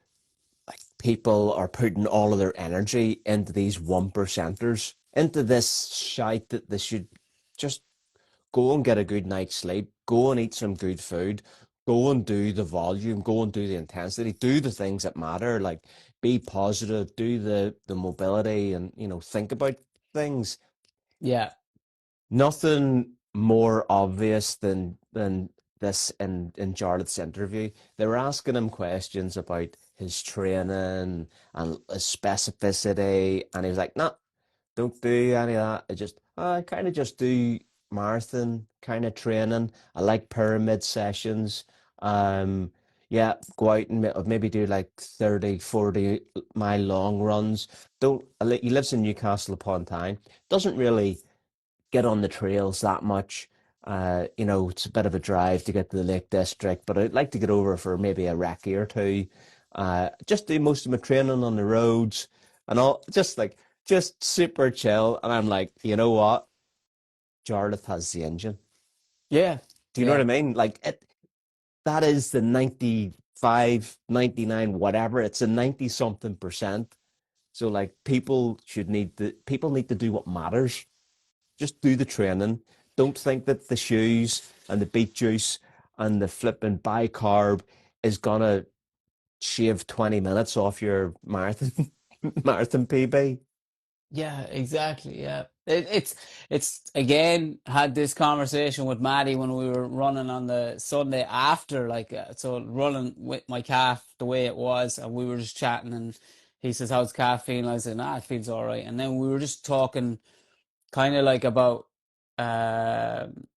like people are putting all of their energy into these one percenters, into this shite that they should just go and get a good night's sleep, go and eat some good food, go and do the volume, go and do the intensity, do the things that matter, like be positive, do the mobility, and think about things. Yeah. Nothing more obvious than this in Jarlath's interview. They were asking him questions about his training and his specificity, and he was like, "Nah, don't do any of that. I kind of just do marathon kind of training. I like pyramid sessions. Um, yeah, go out and maybe do like 30, 40 mile long runs. Don't He lives in Newcastle upon Tyne. Doesn't really get on the trails that much. It's a bit of a drive to get to the Lake District, but I'd like to get over for maybe a recce or two. Just do most of my training on the roads and all, just super chill. And I'm like, you know what? Jarlath has the engine. Yeah. Do you know what I Yeah. mean? That is the 95, 99, whatever. It's a 90 something percent. So like people need to do what matters. Just do the training. Don't think that the shoes and the beet juice and the flipping bicarb is gonna shave 20 minutes off your marathon marathon PB. Yeah, exactly. Yeah. It's again had this conversation with Maddie when we were running on the Sunday after, like, so running with my calf the way it was, and we were just chatting, and he says, "How's calf feeling?" I said, "Nah, it feels all right." And then we were just talking kind of like about um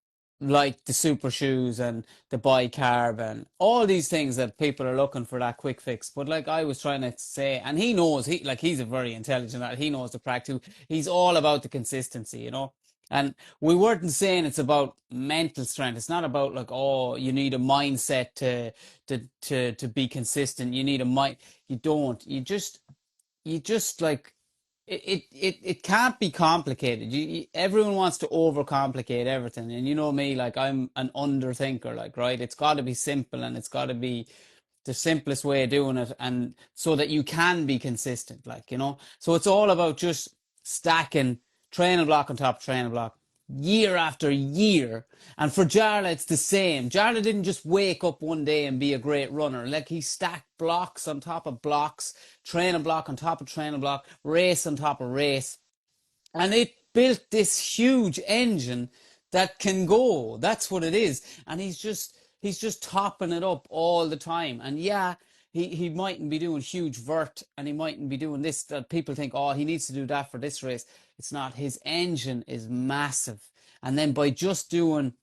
like the super shoes and the bicarb and all these things that people are looking for that quick fix. But like I was trying to say, and he knows, he's a very intelligent lad, he knows the practice. He's all about the consistency, you know. And we weren't saying it's about mental strength. It's not about like, oh, you need a mindset to be consistent. You need a mind. You don't. You just like it can't be complicated. Everyone wants to overcomplicate everything, and you know me, like I'm an underthinker, like, right? It's got to be simple, and it's got to be the simplest way of doing it, and so that you can be consistent, like, you know. So it's all about just stacking training block on top of training block, year after year. And for Jarla, it's the same. Jarla didn't just wake up one day and be a great runner. Like, he stacked blocks on top of blocks, training block on top of training block, race on top of race. And it built this huge engine that can go. That's what it is. And he's just topping it up all the time. And yeah, he mightn't be doing huge vert, and he mightn't be doing this that people think, oh, he needs to do that for this race. It's not. His engine is massive. And then by just doing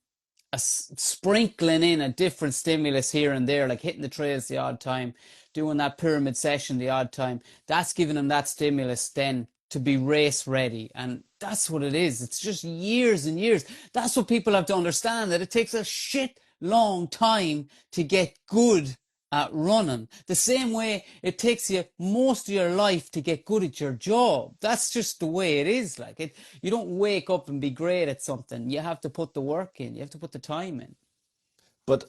sprinkling in a different stimulus here and there, like hitting the trails the odd time, doing that pyramid session the odd time, that's giving him that stimulus then to be race ready. And that's what it is. It's just years and years. That's what people have to understand, that it takes a shit long time to get good at running. The same way it takes you most of your life to get good at your job. That's just the way it is. Like, you don't wake up and be great at something. You have to put the work in. You have to put the time in. But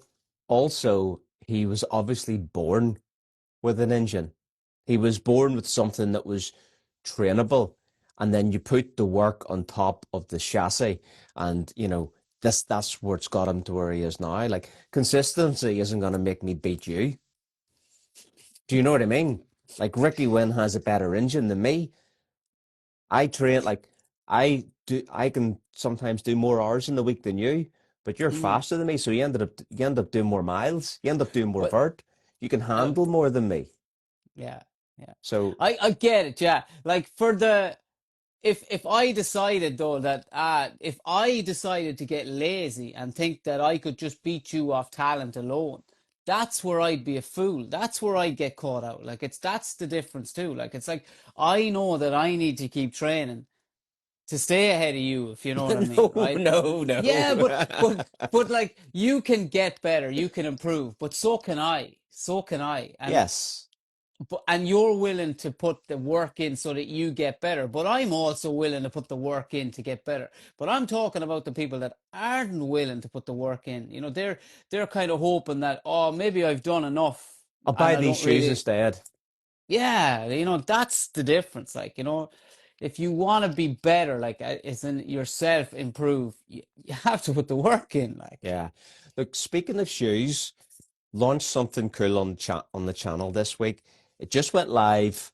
also, he was obviously born with an engine. He was born with something that was trainable, and then you put the work on top of the chassis, and that's where it's got him to where he is now. Like, consistency isn't going to make me beat you. Do you know what I mean? Like, Ricki Wynne has a better engine than me. I train like I do. I can sometimes do more hours in the week than you, but you're Mm. faster than me, so you end up doing more miles. You end up doing more But vert. You can uh, handle more than me. yeah, yeah. So, I get it, yeah. Like, for the if I decided though that if I decided to get lazy and think that I could just beat you off talent alone, that's where I'd be a fool. That's where I'd get caught out. Like, that's the difference too. Like, it's like, I know that I need to keep training, to stay ahead of you, if you know what I mean, No, right? no, Yeah, no. but like you can get better, you can improve, but so can I. So can I. Yes. And you're willing to put the work in so that you get better. But I'm also willing to put the work in to get better. But I'm talking about the people that aren't willing to put the work in. You know, they're kind of hoping that, oh, maybe I've done enough I'll and buy I these don't shoes really. instead. Yeah, you know, that's the difference. Like, you know, if you want to be better, like, it's in yourself improve, you have to put the work in. Like, Yeah. Look, speaking of shoes, launched something cool on the channel this week. It just went live,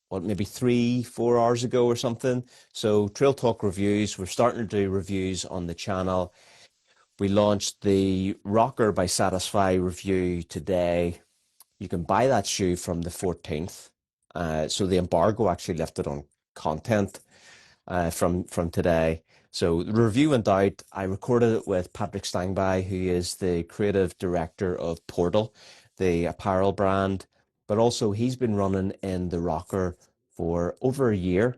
what, maybe 3, 4 hours ago or something. So Trail Talk reviews. We're starting to do reviews on the channel. We launched the Rocker by Satisfy review today. You can buy that shoe from the 14th. So the embargo actually lifted on content from today. So the review went out. I recorded it with Patrick Stangby, who is the creative director of Portal, the apparel brand. But also he's been running in the Rocker for over a year,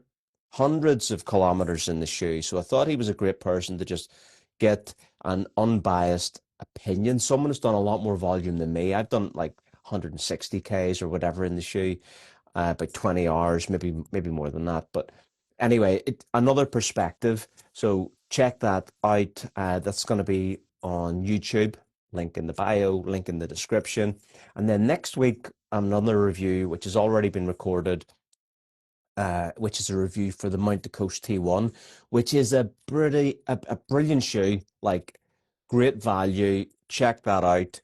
hundreds of kilometers in the shoe. So I thought he was a great person to just get an unbiased opinion. Someone who's done a lot more volume than me. I've done like 160 Ks or whatever in the shoe, about 20 hours, maybe more than that. But anyway, another perspective. So check that out. That's going to be on YouTube. Link in the bio, link in the description. And then next week, another review, which has already been recorded, which is a review for the Mount to Coast T1, which is a brilliant shoe, like great value. Check that out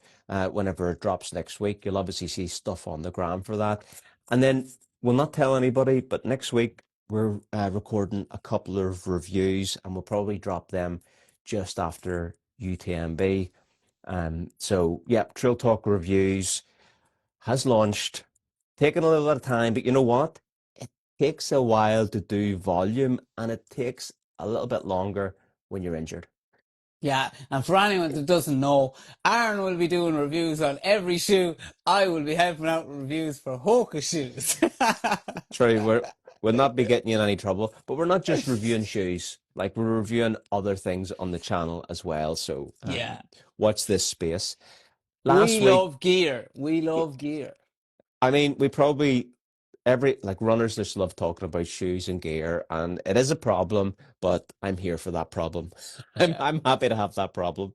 whenever it drops next week. You'll obviously see stuff on the gram for that. And then we'll not tell anybody, but next week we're recording a couple of reviews and we'll probably drop them just after UTMB. So yeah, Trail Talk Reviews has launched, taken a little bit of time, but you know what? It takes a while to do volume and it takes a little bit longer when you're injured. yeah. And for anyone that doesn't know, Aaron will be doing reviews on every shoe. I will be helping out with reviews for Hoka shoes. True, we'll not be getting you in any trouble, but we're not just reviewing shoes. Like we're reviewing other things on the channel as well. So Yeah. watch this space. We Last week, love gear. We love gear. I mean, we probably every like runners just love talking about shoes and gear, and it is a problem, but I'm here for that problem. Yeah. I'm happy to have that problem.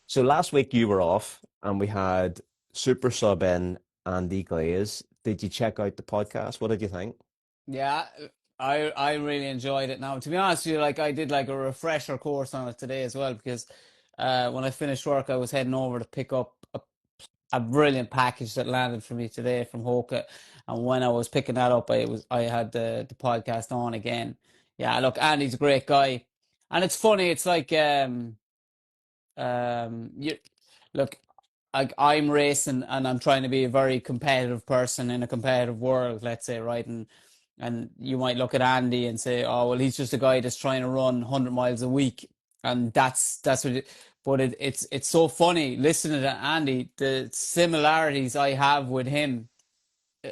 So last week you were off, and we had super sub in Andy Glaze. Did you check out the podcast? What did you think? Yeah, I really enjoyed it. Now, to be honest with you, like I did like a refresher course on it today as well because when I finished work, I was heading over to pick up a brilliant package that landed for me today from Hoka, and when I was picking that up, I had the podcast on again. Yeah, look, Andy's a great guy, and it's funny. It's like you look, I'm racing and I'm trying to be a very competitive person in a competitive world, let's say, right? And you might look at Andy and say, oh, well, he's just a guy that's trying to run 100 miles a week, and that's what. But it's so funny listening to Andy, the similarities I have with him,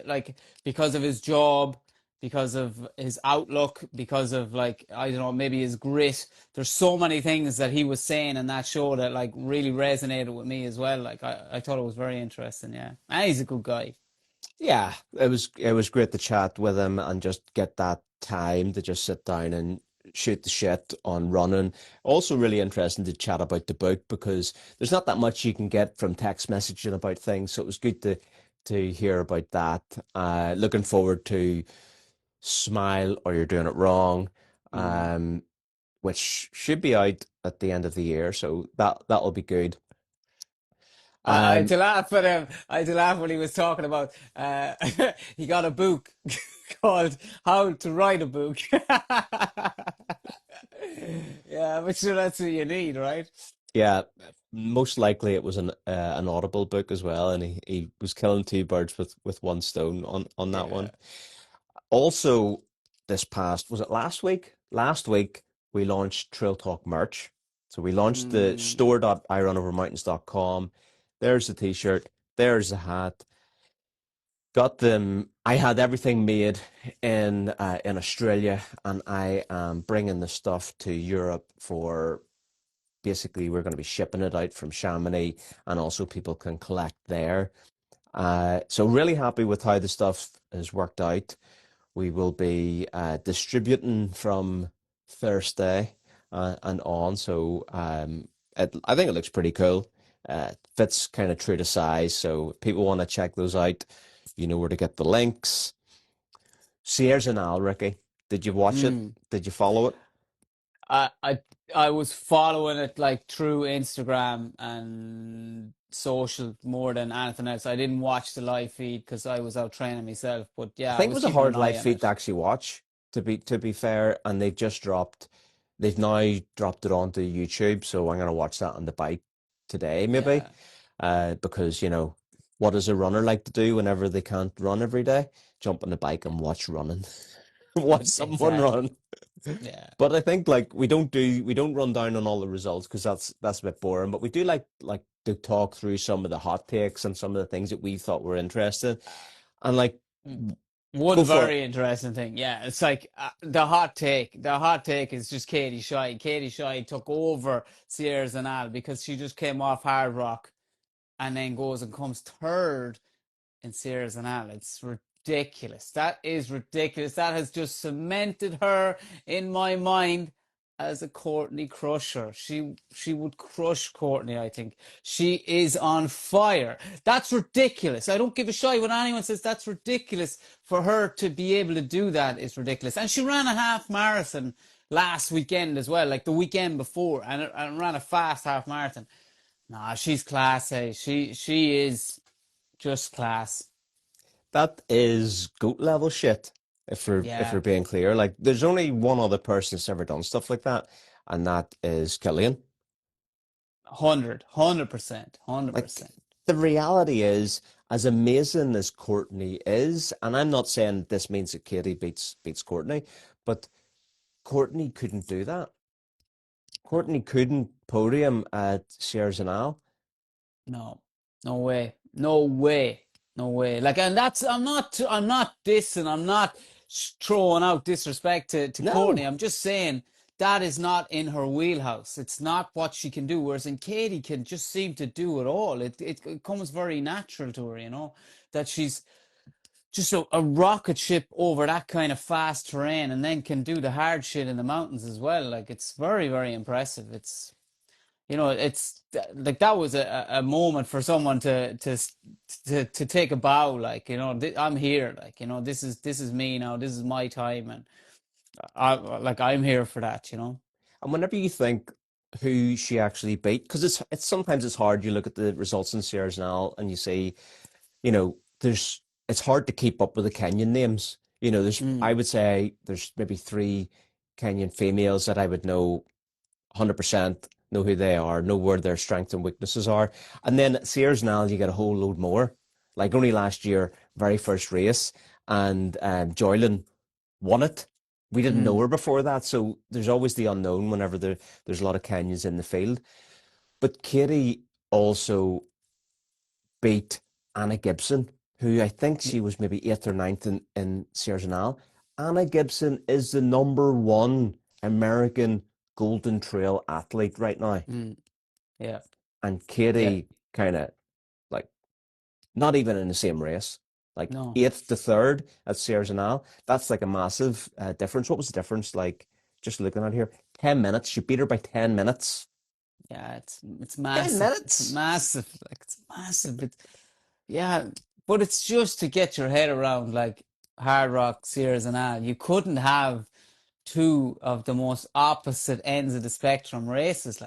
like because of his job, because of his outlook, because of like I don't know, maybe his grit. There's so many things that he was saying in that show that like really resonated with me as well. Like I thought it was very interesting. Yeah, and he's a good guy. Yeah, it was great to chat with him and just get that time to just sit down and shoot the shit on running. Also, really interesting to chat about the book because there's not that much you can get from text messaging about things. So it was good to hear about that. Looking forward to Smile or You're Doing It Wrong, Mm. which should be out at the end of the year. So that'll be good. I had Um, to laugh at him. I had to laugh when he was talking about he got a book called How to Write a Book. Yeah, but sure that's what you need, right? Yeah, most likely it was an Audible book as well, and he was killing two birds with one stone on that Yeah. one. Also, this past was it last week? Last week we launched Trail Talk merch. So we launched the Mm. store.irunovermountains.com. There's the t-shirt, there's the hat. Got them. I had everything made in Australia, and I am bringing the stuff to Europe for basically we're going to be shipping it out from Chamonix, and also people can collect there. So really happy with how the stuff has worked out. We will be distributing from Thursday and on. So I think it looks pretty cool. Fits kind of true to size. So if people want to check those out, you know where to get the links. Sears and Al, Ricky, did you watch it? Mm. Did you follow it? I I I was following it like through Instagram and social more than anything else. I didn't watch the live feed because I was out training myself. But I yeah, I think it was was a keeping hard an eye live on feed to it. actually watch, to be fair, and they've now dropped it onto YouTube, so I'm gonna watch that on the bike today, maybe. Yeah, Because, you know, what does a runner like to do whenever they can't run every day? Jump on the bike and watch running. Watch someone exactly. run. Yeah. But I think like we don't run down on all the results because that's a bit boring. But we do like to talk through some of the hot takes and some of the things that we thought were interesting. And like Mm. go One for it. very interesting thing, yeah, it's like the hot take. The hot take is just Katie Shy. Katie Shy took over Sierra Zanal because she just came off Hard Rock and then goes and comes third in Sears and Al. It's ridiculous. That is ridiculous. That has just cemented her in my mind as a Courtney crusher. She would crush Courtney, I think. She is on fire. That's ridiculous. I don't give a shit when anyone says that's ridiculous. For her to be able to do that is ridiculous. And she ran a half marathon last weekend as well, like the weekend before, and ran a fast half marathon. Nah, she's class, eh? She is just class. That is goat level shit. If we're Yeah, being clear, like there's only one other person that's ever done stuff like that, and that is Killian. 100%, Like 100%. the reality is, as amazing as Courtney is, and I'm not saying this means that Katie beats Courtney, but Courtney couldn't do that. No, Courtney couldn't podium at Shares and Al. no, no way, no way, no way. Like, and that's I'm not dissing, I'm not throwing out disrespect to Courtney. No. I'm just saying that is not in her wheelhouse. It's not what she can do. Whereas in Katie can just seem to do it all. It comes very natural to her, you know, that she's just a rocket ship over that kind of fast terrain and then can do the hard shit in the mountains as well. Like it's very, very impressive. It's it's like that was a moment for someone to take a bow. Like I'm here. Like this is me now. This is my time, and I'm here for that. And whenever you think who she actually beat, because it's sometimes it's hard. You look at the results in Shares and Al, and you see, you know, there's it's hard to keep up with the Kenyan names. You know, I Mm, would say there's maybe three Kenyan females that I would know 100% know who they are, know where their strengths and weaknesses are. And then Sears now you get a whole load more. Like only last year, very first race, and Joylin won it. We didn't know mm, her before that, so there's always the unknown whenever there's a lot of Kenyans in the field. But Katie also beat Anna Gibson, who I think y- she was maybe eighth or ninth in Sierra Now. Anna Gibson is the number one American Golden Trail athlete right now. mm, yeah, And yeah, Katie kind of like not even in the same race, like no, eighth to third at Sierra Now. That's like a massive difference. What was the difference? Like just looking at here, 10 minutes. She beat her by 10 minutes. yeah, it's 10 massive. It's minutes? massive. Like it's massive. Yeah, but it's just to get your head around like Hard Rock, Sears and all. You couldn't have two of the most opposite ends of the spectrum races.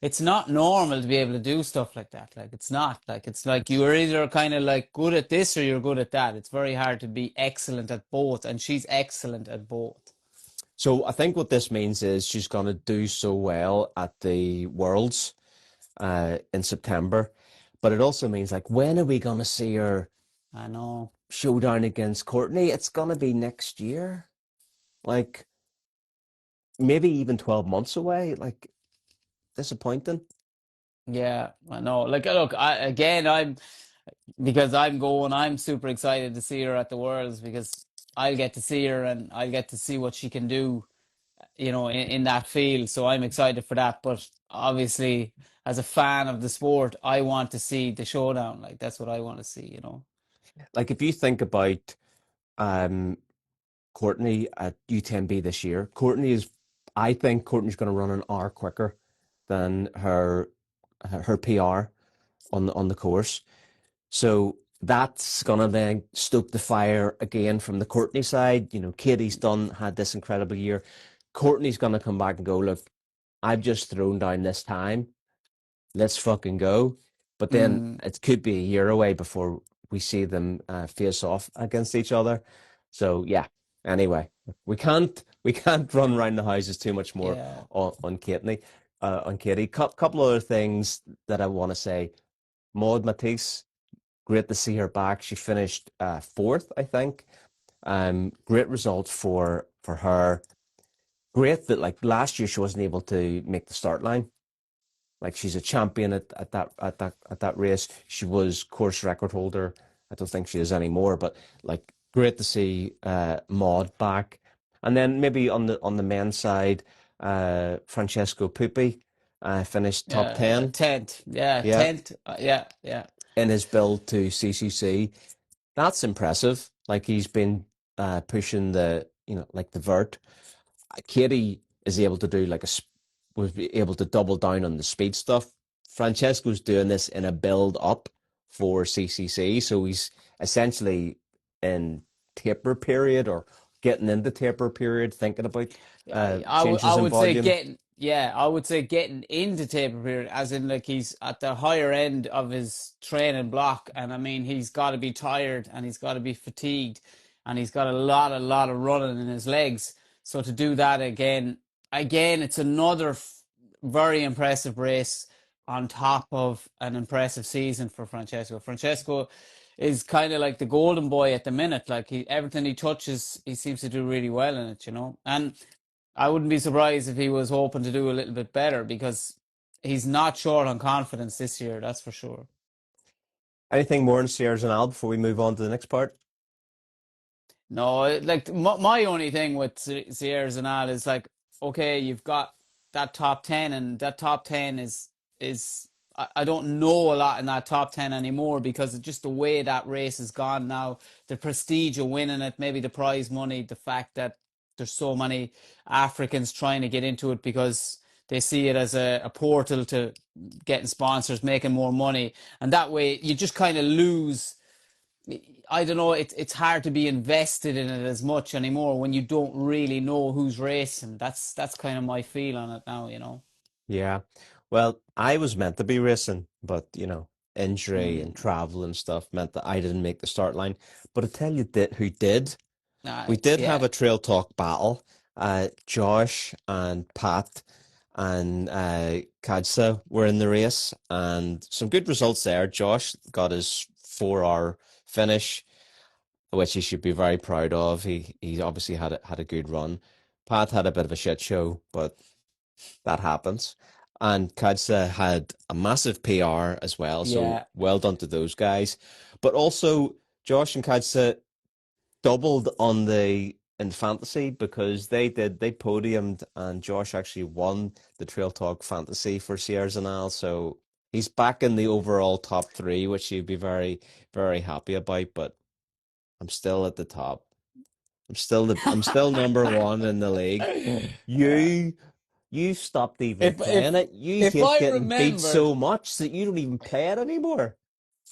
It's not normal to be able to do stuff like that. Like it's not. Like it's like you are either kind of like good at this or you're good at that. It's very hard to be excellent at both, and she's excellent at both. So I think what this means is she's going to do so well at the Worlds in September, but it also means like when are we going to see her I know. showdown against Courtney? It's going to be next year, like maybe even 12 months away. Like disappointing. Yeah, I know. Like, look, I'm because I'm super excited to see her at the Worlds because I'll get to see her and I'll get to see what she can do, in that field. So I'm excited for that. But obviously, as a fan of the sport, I want to see the showdown. Like that's what I want to see. Like if you think about um Courtney at U10B this year, I think Courtney's going to run an hour quicker than her PR on the course. So that's gonna then stoke the fire again from the Courtney side. Katie's had this incredible year. Courtney's gonna come back and go, look, I've just thrown down this time. Let's fucking go. But then Mm, it could be a year away before we see them face off against each other. So yeah. Anyway, we can't run around the houses too much more yeah, on Katie. Couple other things that I want to say. Maud Matisse, great to see her back. She finished fourth, I think. Great result for her. Great that like last year she wasn't able to make the start line. Like she's a champion at that race. She was course record holder. I don't think she is anymore, but like great to see Maud back. And then maybe on the men's side, Francesco Pupi finished top yeah, 10. tent, yeah, Yeah, tent, yeah, yeah, in his build to CCC. That's impressive. Like he's been pushing like the vert. Katie is able to do was able to double down on the speed stuff. Francesco's doing this in a build up for CCC, so he's essentially in taper period or getting into taper period, thinking about I changes in would say volume. getting into taper period, as in like he's at the higher end of his training block, and I mean he's got to be tired and he's got to be fatigued, and he's got a lot of running in his legs. So to do that again, it's another very impressive race on top of an impressive season for Francesco. Francesco is kind of like the golden boy at the minute. Like everything he touches, he seems to do really well in it. And I wouldn't be surprised if he was hoping to do a little bit better because he's not short on confidence this year, that's for sure. Anything more in Sierras and Al before we move on to the next part? No, like my only thing with Sierra Zanal is like, okay, you've got that top 10, and that top 10 is I don't know a lot in that top 10 anymore because of just the way that race has gone now. The prestige of winning it, maybe the prize money, the fact that there's so many Africans trying to get into it because they see it as a portal to getting sponsors, making more money, and that way you just kind of lose. I don't know. It's hard to be invested in it as much anymore when you don't really know who's racing. That's kind of my feel on it now. Yeah. Well, I was meant to be racing, but injury and Mm. travel and stuff meant that I didn't make the start line. But I tell you who did. We did have Yeah, a trail talk battle. Josh and Pat and Kadsa were in the race, and some good results there. Josh got his 4 hour finish, which he should be very proud of. He obviously had a good run. Pat had a bit of a shit show, but that happens. And Kadsa had a massive PR as well, so yeah, well done to those guys. But also, Josh and Kadsa doubled on the in fantasy because they podiumed and Josh actually won the Trail Talk Fantasy for Sierras and Al, so he's back in the overall top three, which he'd be very, very happy about. But I'm still at the top. I'm still number one in the league. yeah. You you stopped even If playing if it. You if hate I getting beat remembered, so much that you don't even play it anymore.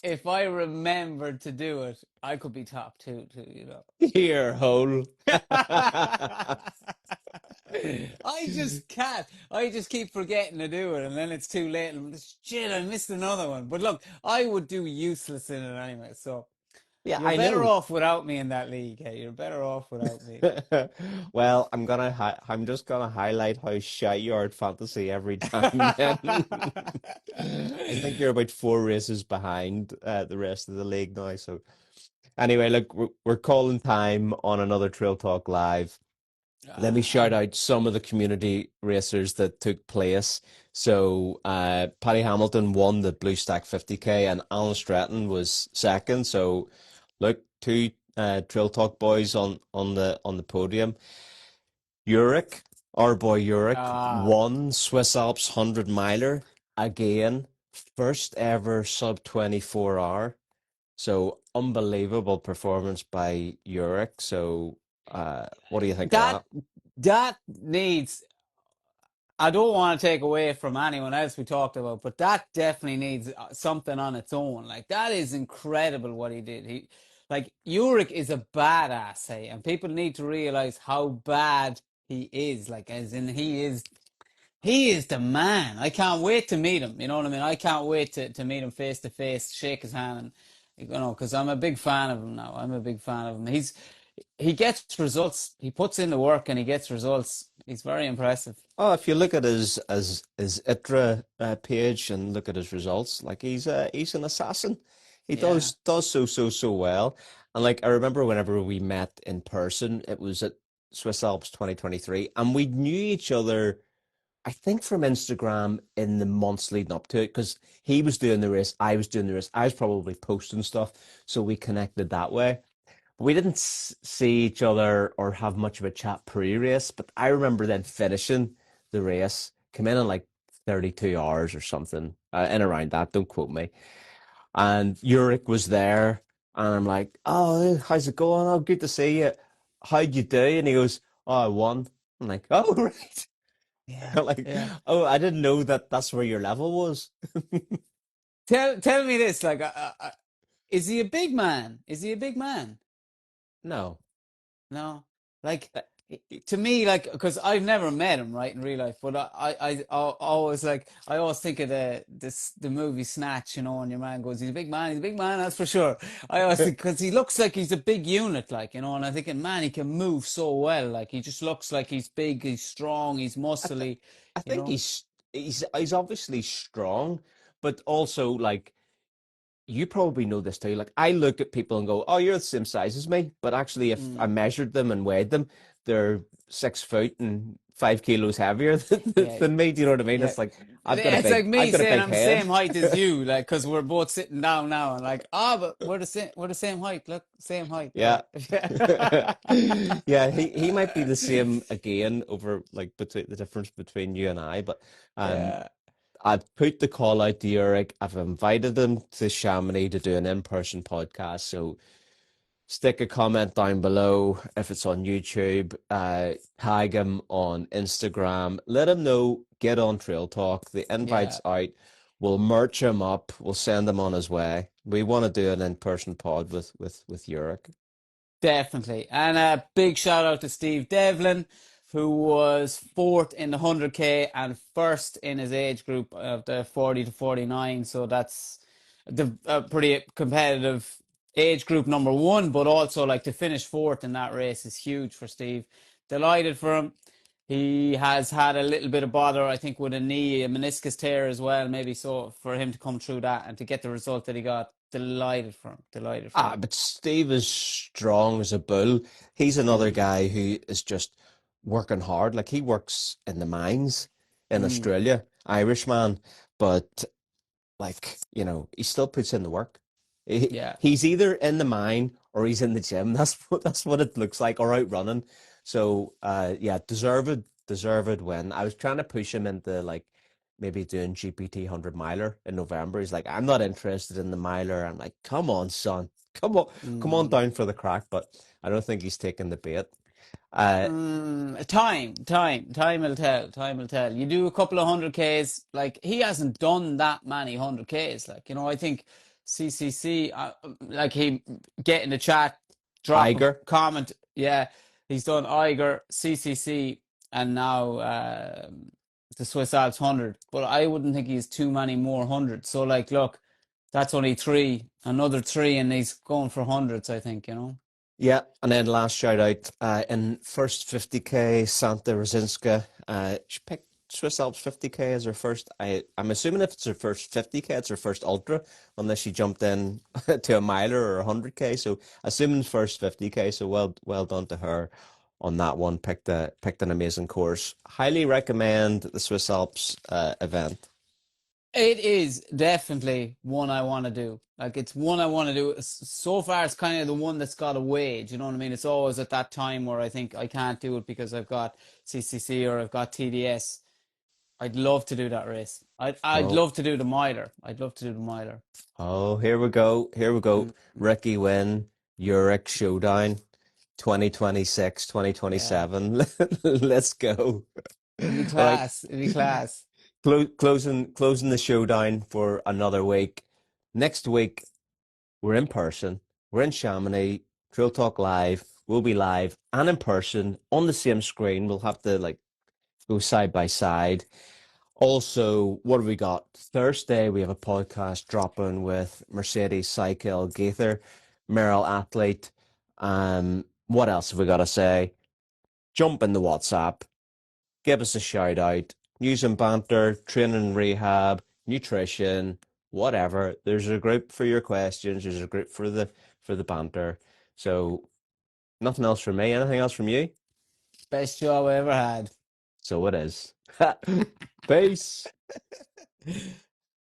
if I remembered to do it, I could be top two too. Here, hole. I just can't. I just keep forgetting to do it, and then it's too late. And shit, I missed another one. But look, I would do useless in it anyway. So Yeah, you're I better know. off without me in that league. Hey, you're better off without me. Well, I'm just gonna highlight how shy you are at fantasy every time. Then I think you're about 4 races behind the rest of the league now. So anyway, look, we're calling time on another Trail Talk Live. Let me shout I out some of the community racers that took place. So Paddy Hamilton won the Blue Stack 50K and Alan Stratton was second. So look, two Trail Talk boys on the podium. Uric, our boy Uric, uh, won Swiss Alps 100 miler again. First ever sub 24 hour. So unbelievable performance by Uric. So what do you think of that that? that needs. I don't want to take away from anyone else we talked about, but that definitely needs something on its own. Like that is incredible what he did. Like Ulrich is a badass, hey, and people need to realize how bad he is. Like as in he is the man. I can't wait to meet him. You know what I mean? I can't wait to meet him face to face, shake his hand, and because I'm a big fan of him now. I'm a big fan of him. He gets results. He puts in the work and he gets results. He's very impressive. Oh, if you look at his ITRA page and look at his results, like he's an assassin. He Yeah. does so well. And like I remember whenever we met in person, it was at Swiss Alps 2023, and we knew each other, I think from Instagram in the months leading up to it, because he was doing the race, I was doing the race, I was probably posting stuff, so we connected that way. We didn't see each other or have much of a chat pre-race, but I remember then finishing the race, come in like 32 hours or something, in around that, don't quote me. And Uric was there, and I'm like, oh, how's it going? Oh, good to see you. How'd you do? And he goes, oh, I won. I'm like, oh, right. Yeah. Like, Yeah. oh, I didn't know that that's where your level was. Tell me this, like, is he a big man? Is he a big man? No. No, like Uh, to me, like because I've never met him right in real life, but always like I always think of the movie Snatch, and your man goes, he's a big man, that's for sure. I always think because he looks like he's a big unit, like and I'm thinking, man, he can move so well, like he just looks like he's big, he's strong, he's I, th muscly, I you think know. he's obviously strong, but also like you probably know this too. Like I look at people and go, "Oh, you're the same size as me," but actually, if I Mm, measured them and weighed them, they're 6 foot and 5 kilos heavier yeah, than me. Do you know what I mean? yeah. It's like It's like I've me got a saying big I'm the head. same height as you, like, because we're both sitting down now, and like, but we're the same height. Look, same height. Yeah. Yeah, Yeah, he might be the same again over like between the difference between you and I, but um yeah, I've put the call out to Eric. I've invited him to Chamonix to do an in-person podcast. So stick a comment down below if it's on YouTube. Tag him on Instagram. Let him know. Get on Trail Talk. The yeah. invite's out. We'll merch him up. We'll send him on his way. We want to do an in-person pod with Eric. Definitely. And a big shout out to Steve Devlin, who was fourth in the 100K and first in his age group of the 40 to 49. So that's the pretty competitive age group number one, but also like to finish fourth in that race is huge for Steve. Delighted for him. He has had a little bit of bother, I think, with a knee, a meniscus tear as well, maybe so for him to come through that and to get the result that he got. Delighted for him. Delighted for Ah, him. but Steve is strong as a bull. He's another Mm. guy who is just working hard. Like he works in the mines in Mm. Australia, Irishman, but like, he still puts in the work. Yeah. He's either in the mine or he's in the gym. That's what it looks like, or out running. So yeah, deserved win. I was trying to push him into like maybe doing GPT 100 miler in November. He's like, I'm not interested in the miler. I'm like, come on, son. Come on Mm. down for the crack, but I don't think he's taking the bait. Uh Time will tell. Time will tell. You do a couple of 100Ks, like he hasn't done that many 100Ks. Like, I think CCC, like he get in the chat, drop a Iger. comment. Yeah, he's done Eiger, CCC, and now the Swiss Alps 100. But I wouldn't think he's too many more hundreds. So, like, look, that's only three, another three, and he's going for hundreds, I think. Yeah, and then last shout out in first 50K, Santa Rosinska. She picked Swiss Alps 50K as her first. I'm assuming if it's her first 50K, it's her first ultra, unless she jumped in to a miler or 100K. So assuming first 50K. So well done to her on that one. Picked an amazing course. Highly recommend the Swiss Alps event. It is definitely one I want to do. Like it's one I want to do. So far, it's kind of the one that's got away. Do you know what I mean? It's always at that time where I think I can't do it because I've got CCC or I've got TDS. I'd love to do that race. I'd Oh, love to do the miler. I'd love to do the miler. oh, here we go. Here we go. Mm, Ricki Wynne, Zurich Showdown, 2026, yeah, 2027. Let's go. it'd be All right. class. It'd be class. Closing the showdown for another week. Next week, we're in person. We're in Chamonix. Trail Talk Live. We'll be live and in person on the same screen. We'll have to like go side by side. Also, what have we got? Thursday, we have a podcast dropping with Mercedes Cycle Gaither, Merrill Athlete. What else have we got to say? Jump in the WhatsApp, give us a shout out. News and banter, training rehab, nutrition, whatever. There's a group for your questions. There's a group for the banter. So nothing else from me. Anything else from you? Best job I ever had. So it is. Peace.